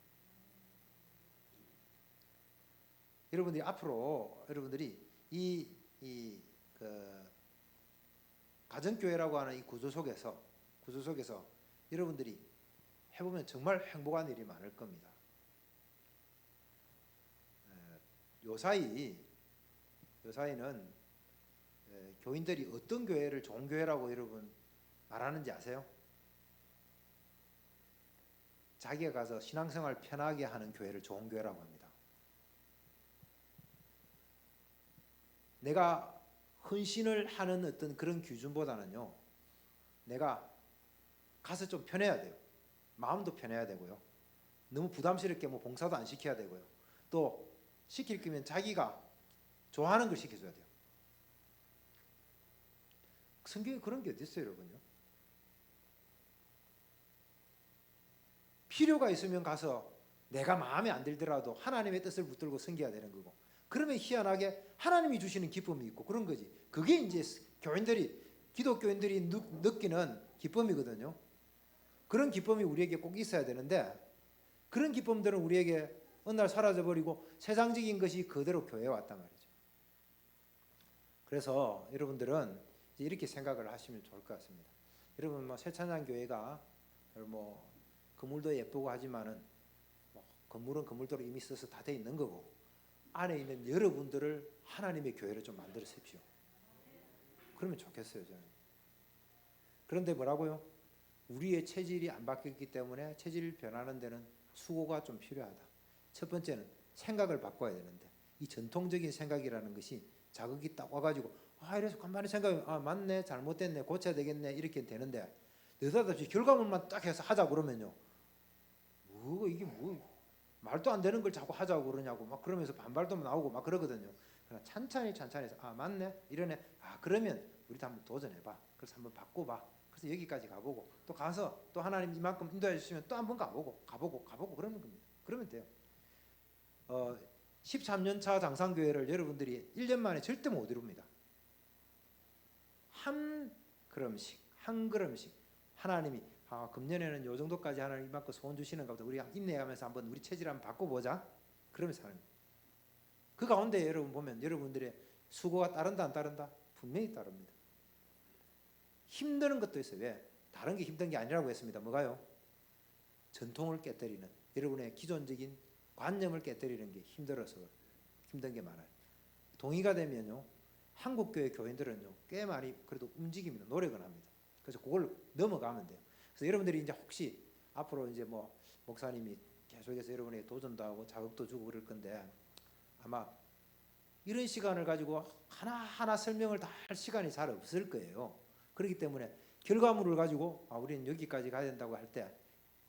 여러분들이 앞으로 여러분들이 그 가정교회라고 하는 이 구조 속에서 여러분들이 해보면 정말 행복한 일이 많을 겁니다. 요사이는 교인들이 어떤 교회를 좋은 교회라고 여러분 말하는지 아세요? 자기가 가서 신앙생활 편하게 하는 교회를 좋은 교회라고 합니다. 내가 헌신을 하는 어떤 그런 기준보다는요 내가 가서 좀 편해야 돼요. 마음도 편해야 되고요. 너무 부담스럽게 뭐 봉사도 안 시켜야 되고요. 또 시킬 거면 자기가 좋아하는 걸 시켜줘야 돼요. 성경에 그런 게 어디 있어요, 여러분요? 필요가 있으면 가서 내가 마음에 안 들더라도 하나님의 뜻을 붙들고 섬겨야 되는 거고. 그러면 희한하게 하나님이 주시는 기쁨이 있고 그런 거지. 그게 이제 기독교인들이 느끼는 기쁨이거든요. 그런 기쁨이 우리에게 꼭 있어야 되는데 그런 기쁨들은 우리에게 어느 날 사라져버리고 세상적인 것이 그대로 교회에 왔단 말이죠. 그래서 여러분들은 이렇게 생각을 하시면 좋을 것 같습니다. 여러분 뭐 새찬양교회가 뭐 건물도 예쁘고 하지만은 뭐 건물은 건물대로 이미 써서 다 돼 있는 거고 안에 있는 여러분들을 하나님의 교회를 좀 만들으십시오. 그러면 좋겠어요 저는. 그런데 뭐라고요? 우리의 체질이 안 바뀌었기 때문에 체질 변하는 데는 수고가 좀 필요하다. 첫 번째는 생각을 바꿔야 되는데 이 전통적인 생각이라는 것이 자극이 딱 와가지고 이래서 간만에 생각이 맞네 잘못됐네 고쳐야 되겠네 이렇게 되는데 느닷없이 결과물만 딱 해서 하자 그러면요 이게 말도 안 되는 걸 자꾸 하자고 그러냐고 막 그러면서 반발도 나오고 막 그러거든요. 그러나 찬찬히 해서 맞네 이러네 그러면 우리도 한번 도전해봐. 그래서 한번 바꿔봐. 그래서 여기까지 가보고 또 가서 또 하나님 이만큼 인도해 주시면 또 한번 가보고 그러는 겁니다. 그러면 돼요. 13년 차 장상교회를 여러분들이 1년 만에 절대 못 이룹니다. 한 걸음씩 하나님이 금년에는 요 정도까지 하나님 이만큼 소원 주시는가 보다. 우리 인내하면서 한번 우리 체질 한번 바꿔보자. 그러면서 하는 거예요. 그 가운데 여러분 보면 여러분들의 수고가 따른다 안 따른다? 분명히 따릅니다. 힘드는 것도 있어요. 왜? 다른 게 힘든 게 아니라고 했습니다. 뭐가요? 전통을 깨뜨리는 여러분의 기존적인 관념을 깨뜨리는 게 힘들어서 힘든 게 많아요. 동의가 되면요 한국교회 교인들은요 꽤 많이 그래도 움직입니다. 노력은 합니다. 그래서 그걸 넘어가면 돼요. 그래서 여러분들이 이제 혹시 앞으로 이제 뭐 목사님이 계속해서 여러분에게 도전도 하고 자극도 주고 그럴 건데 아마 이런 시간을 가지고 하나하나 설명을 다 할 시간이 잘 없을 거예요. 그렇기 때문에 결과물을 가지고 우리는 여기까지 가야 된다고 할 때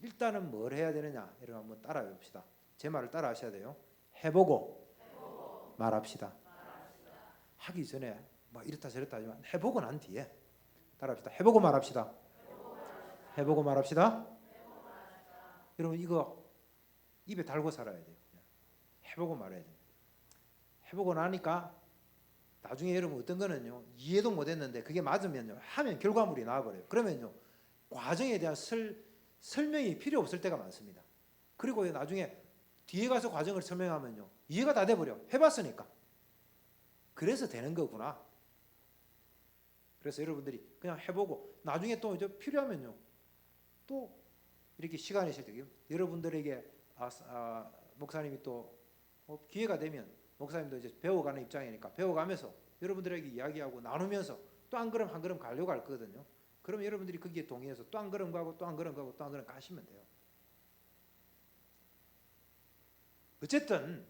일단은 뭘 해야 되느냐 여러분 한번 따라해 봅시다. 제 말을 따라 하셔야 돼요. 해보고 말합시다. 하기 전에 뭐 이렇다 저렇다 하지만 해보고 난 뒤에 따라합시다. 해보고 말합시다. 해보고 말합시다. 여러분 이거 입에 달고 살아야 돼요. 해보고 말해야 돼요. 해보고 나니까 나중에 여러분 어떤 거는요 이해도 못했는데 그게 맞으면요 하면 결과물이 나와버려요. 그러면요 과정에 대한 설명이 필요 없을 때가 많습니다. 그리고 나중에 뒤에 가서 과정을 설명하면요 이해가 다 돼버려. 해봤으니까. 그래서 되는 거구나. 그래서 여러분들이 그냥 해보고 나중에 또 이제 필요하면요 또 이렇게 시간이 있을 때 여러분들에게 목사님이 또 기회가 되면 목사님도 이제 배워가는 입장이니까 배워가면서 여러분들에게 이야기하고 나누면서 또 한 걸음 한 걸음 가려고 할 거거든요. 그럼 여러분들이 거기에 동의해서 또 한 걸음 가고 또 한 걸음 가고 또 한 걸음 가시면 돼요. 어쨌든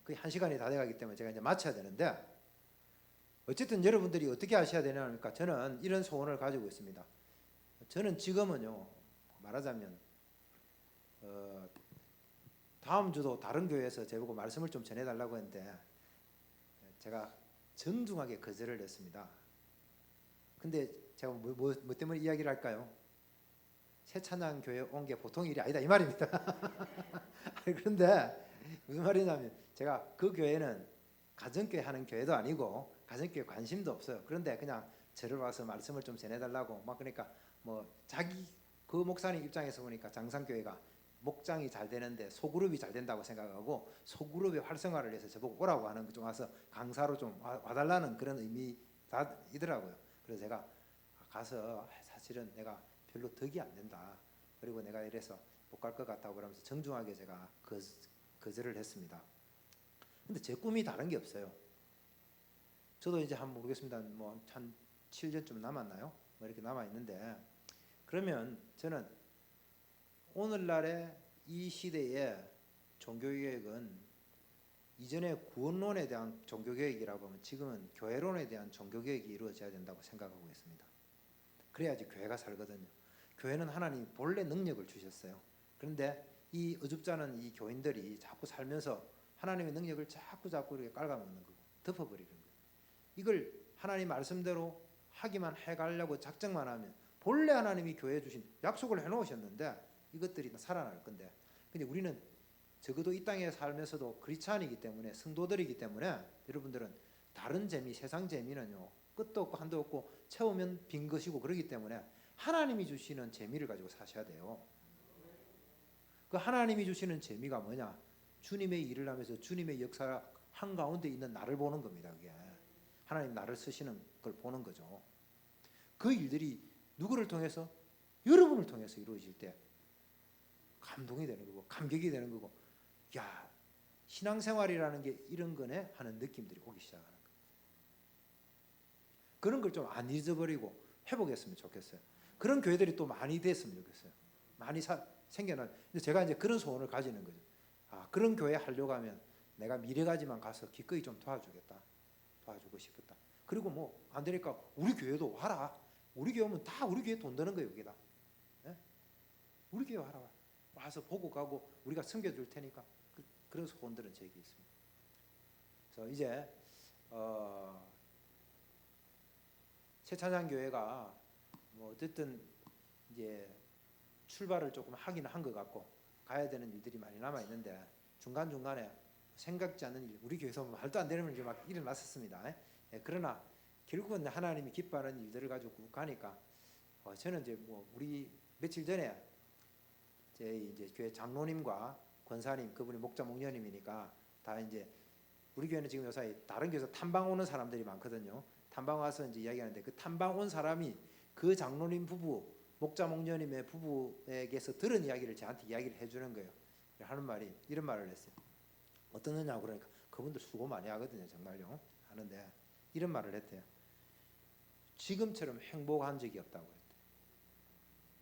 거의 1시간이 다 돼가기 때문에 제가 이제 마쳐야 되는데, 어쨌든 여러분들이 어떻게 하셔야 되냐니까 저는 이런 소원을 가지고 있습니다. 저는 지금은요, 말하자면 다음 주도 다른 교회에서 제보고 말씀을 좀 전해달라고 했는데 제가 정중하게 거절을 했습니다. 근데 제가 뭐 때문에 이야기를 할까요? 새찬양 교회 온 게 보통 일이 아니다 이 말입니다. 그런데 무슨 말이냐면 제가 그 교회는 가정교회 하는 교회도 아니고 가정교회 관심도 없어요. 그런데 그냥 저를 와서 말씀을 좀 전해달라고 막, 그러니까 뭐 자기 그 목사님 입장에서 보니까 장상교회가 목장이 잘 되는데 소그룹이 잘 된다고 생각하고 소그룹의 활성화를 위해서 저보고 오라고 하는 좀 와서 강사로 좀 와달라는 그런 의미이더라고요. 그래서 제가 가서 사실은 내가 별로 덕이 안 된다, 그리고 내가 이래서 못 갈 것 같다고 그러면서 정중하게 제가 거절을 했습니다. 근데 제 꿈이 다른 게 없어요. 저도 이제 한 모르겠습니다. 뭐 한 7년쯤 남았나요? 뭐 이렇게 남아 있는데, 그러면 저는 오늘날의 이 시대의 종교개혁은 이전에 구원론에 대한 종교개혁이라고 하면 지금은 교회론에 대한 종교개혁이 이루어져야 된다고 생각하고 있습니다. 그래야지 교회가 살거든요. 교회는 하나님이 본래 능력을 주셨어요. 그런데 이 어줍잖은 이 교인들이 자꾸 살면서 하나님의 능력을 자꾸 이렇게 깔아먹는 거고 덮어버리는 거예요. 이걸 하나님 말씀대로 하기만 해가려고 작정만 하면 본래 하나님이 교회에 주신 약속을 해놓으셨는데 이것들이 살아날 건데, 근데 우리는 적어도 이 땅에 살면서도 크리스찬이기 때문에, 성도들이기 때문에 여러분들은 다른 재미, 세상 재미는요 끝도 없고 한도 없고 채우면 빈 것이고 그러기 때문에 하나님이 주시는 재미를 가지고 사셔야 돼요. 그 하나님이 주시는 재미가 뭐냐? 주님의 일을 하면서 주님의 역사 한가운데 있는 나를 보는 겁니다. 그게 하나님 나를 쓰시는 걸 보는 거죠. 그 일들이 누구를 통해서? 여러분을 통해서 이루어질 때 감동이 되는 거고 감격이 되는 거고, 야, 신앙생활이라는 게 이런 거네 하는 느낌들이 오기 시작하는 거예요. 그런 걸 좀 안 잊어버리고 회복했으면 좋겠어요. 그런 교회들이 또 많이 됐으면 좋겠어요. 많이 생겨난. 근데 제가 이제 그런 소원을 가지는 거죠. 아, 그런 교회 하려고 하면 내가 미래가지만 가서 기꺼이 좀 도와주겠다, 도와주고 싶었다. 그리고 뭐 안 되니까 우리 교회도 와라. 우리 교회 오면 다 우리 교회 돈 드는 거예요. 여기다. 네? 우리 교회 와라. 와서 보고 가고 우리가 섬겨줄 테니까. 그런 소원들은 제게 있습니다. 그래서 이제 새찬양교회가 뭐 어쨌든 이제 출발을 조금 하기는 한 것 같고 가야 되는 일들이 많이 남아 있는데, 중간 중간에 생각지 않는 일, 우리 교회에서 말도 안 되는 일이 막 일어났었습니다. 그러나 결국은 하나님이 기뻐하는 일들을 가지고 가니까 저는 이제 뭐 우리 며칠 전에 제 이제 교회 장로님과 권사님, 그분이 목자 목녀님이니까 다 이제 우리 교회는 지금 요사이 다른 교회에서 탐방 오는 사람들이 많거든요. 탐방 와서 이제 이야기하는데 그 탐방 온 사람이 그 장로님 부부, 목자 목녀님의 부부에게서 들은 이야기를 저한테 이야기를 해주는 거예요. 하는 말이 이런 말을 했어요. 어떠느냐고 그러니까 그분들 수고 많이 하거든요, 정말요. 하는데 이런 말을 했대요. 지금처럼 행복한 적이 없다고 그랬대.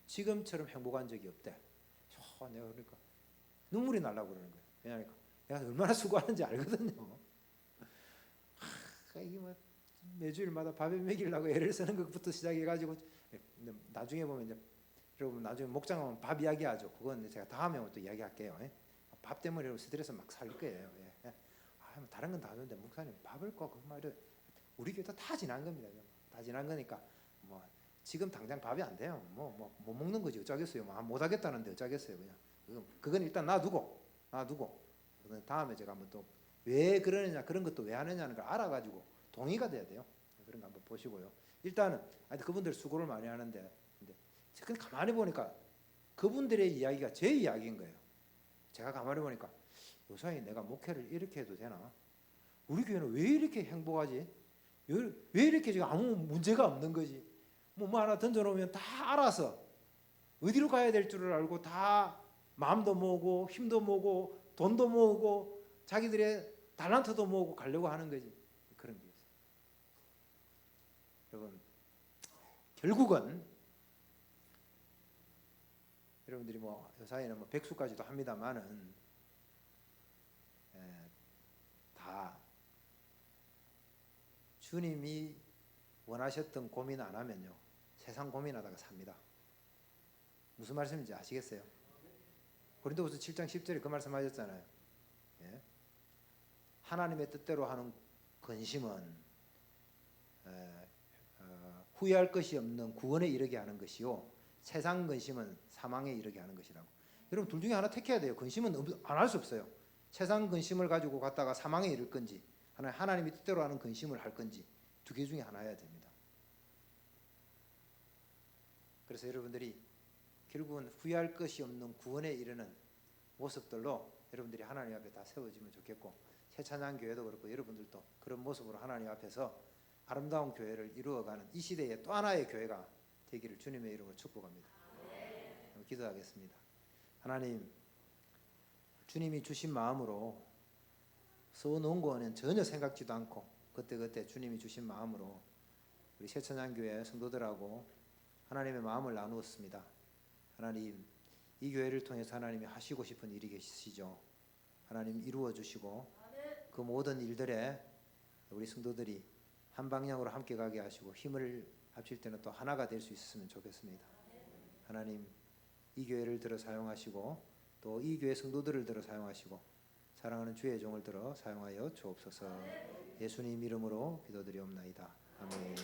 지금처럼 행복한 적이 없대. 내가 그러니까 눈물이 나려고 그러는 거예요. 왜냐하니까 내가 얼마나 수고하는지 알거든요. 이게 뭐 매주일마다 밥에 먹이려고 애를 쓰는 것부터 시작해가지고 나중에 보면 이제 여러분 나중에 목장 오면 밥 이야기하죠. 그건 제가 다음에 또 이야기할게요. 밥 때문에 스트레스 막 살 거예요. 다른 건 다 좋은데 목사님 밥을 꼭 그 말을 우리 교회도 다 지난 겁니다. 다 지난 거니까 뭐 지금 당장 밥이 안 돼요. 못 먹는 거지 어쩌겠어요. 못 하겠다는데 어쩌겠어요. 그냥 그건 일단 놔두고 다음에 제가 한번 또 왜 그러느냐, 그런 것도 왜 하느냐는 걸 알아가지고 동의가 돼야 돼요. 그런 거 한번 보시고요. 일단은 그분들 수고를 많이 하는데, 근데 가만히 보니까 그분들의 이야기가 제 이야기인 거예요. 제가 가만히 보니까 요사이 내가 목회를 이렇게 해도 되나? 우리 교회는 왜 이렇게 행복하지? 왜 이렇게 지금 아무 문제가 없는 거지? 뭐 하나 던져놓으면 다 알아서 어디로 가야 될 줄을 알고 다 마음도 모으고 힘도 모으고 돈도 모으고 자기들의 달란트도 모으고 가려고 하는 거지. 그런 게 있어요. 여러분, 결국은 여러분들이 뭐 요사이는 뭐 백수까지도 합니다만은 다 주님이 원하셨던 고민 안 하면요 세상 고민하다가 삽니다. 무슨 말씀인지 아시겠어요? 고린도후서 7장 10절에 그 말씀하셨잖아요. 예? 하나님의 뜻대로 하는 근심은 후회할 것이 없는 구원에 이르게 하는 것이요 세상 근심은 사망에 이르게 하는 것이라고. 여러분 둘 중에 하나 택해야 돼요. 근심은 안 할 수 없어요. 세상 근심을 가지고 갔다가 사망에 이를 건지 하나님이 뜻대로 하는 근심을 할 건지 두 개 중에 하나여야 됩니다. 그래서 여러분들이 결국은 후회할 것이 없는 구원에 이르는 모습들로 여러분들이 하나님 앞에 다 세워지면 좋겠고 새찬양교회도 그렇고 여러분들도 그런 모습으로 하나님 앞에서 아름다운 교회를 이루어가는 이 시대의 또 하나의 교회가 되기를 주님의 이름으로 축복합니다. 기도하겠습니다. 하나님, 주님이 주신 마음으로 써놓은 거는 전혀 생각지도 않고 그때그때 주님이 주신 마음으로 우리 새천양교회 성도들하고 하나님의 마음을 나누었습니다. 하나님, 이 교회를 통해서 하나님이 하시고 싶은 일이 계시죠. 하나님 이루어 주시고 그 모든 일들에 우리 성도들이 한 방향으로 함께 가게 하시고 힘을 합칠 때는 또 하나가 될 수 있었으면 좋겠습니다. 하나님, 이 교회를 들어 사용하시고 또 이 교회 성도들을 들어 사용하시고 사랑하는 주의 종을 들어 사용하여 주옵소서. 예수님 이름으로 기도드리옵나이다. 아멘.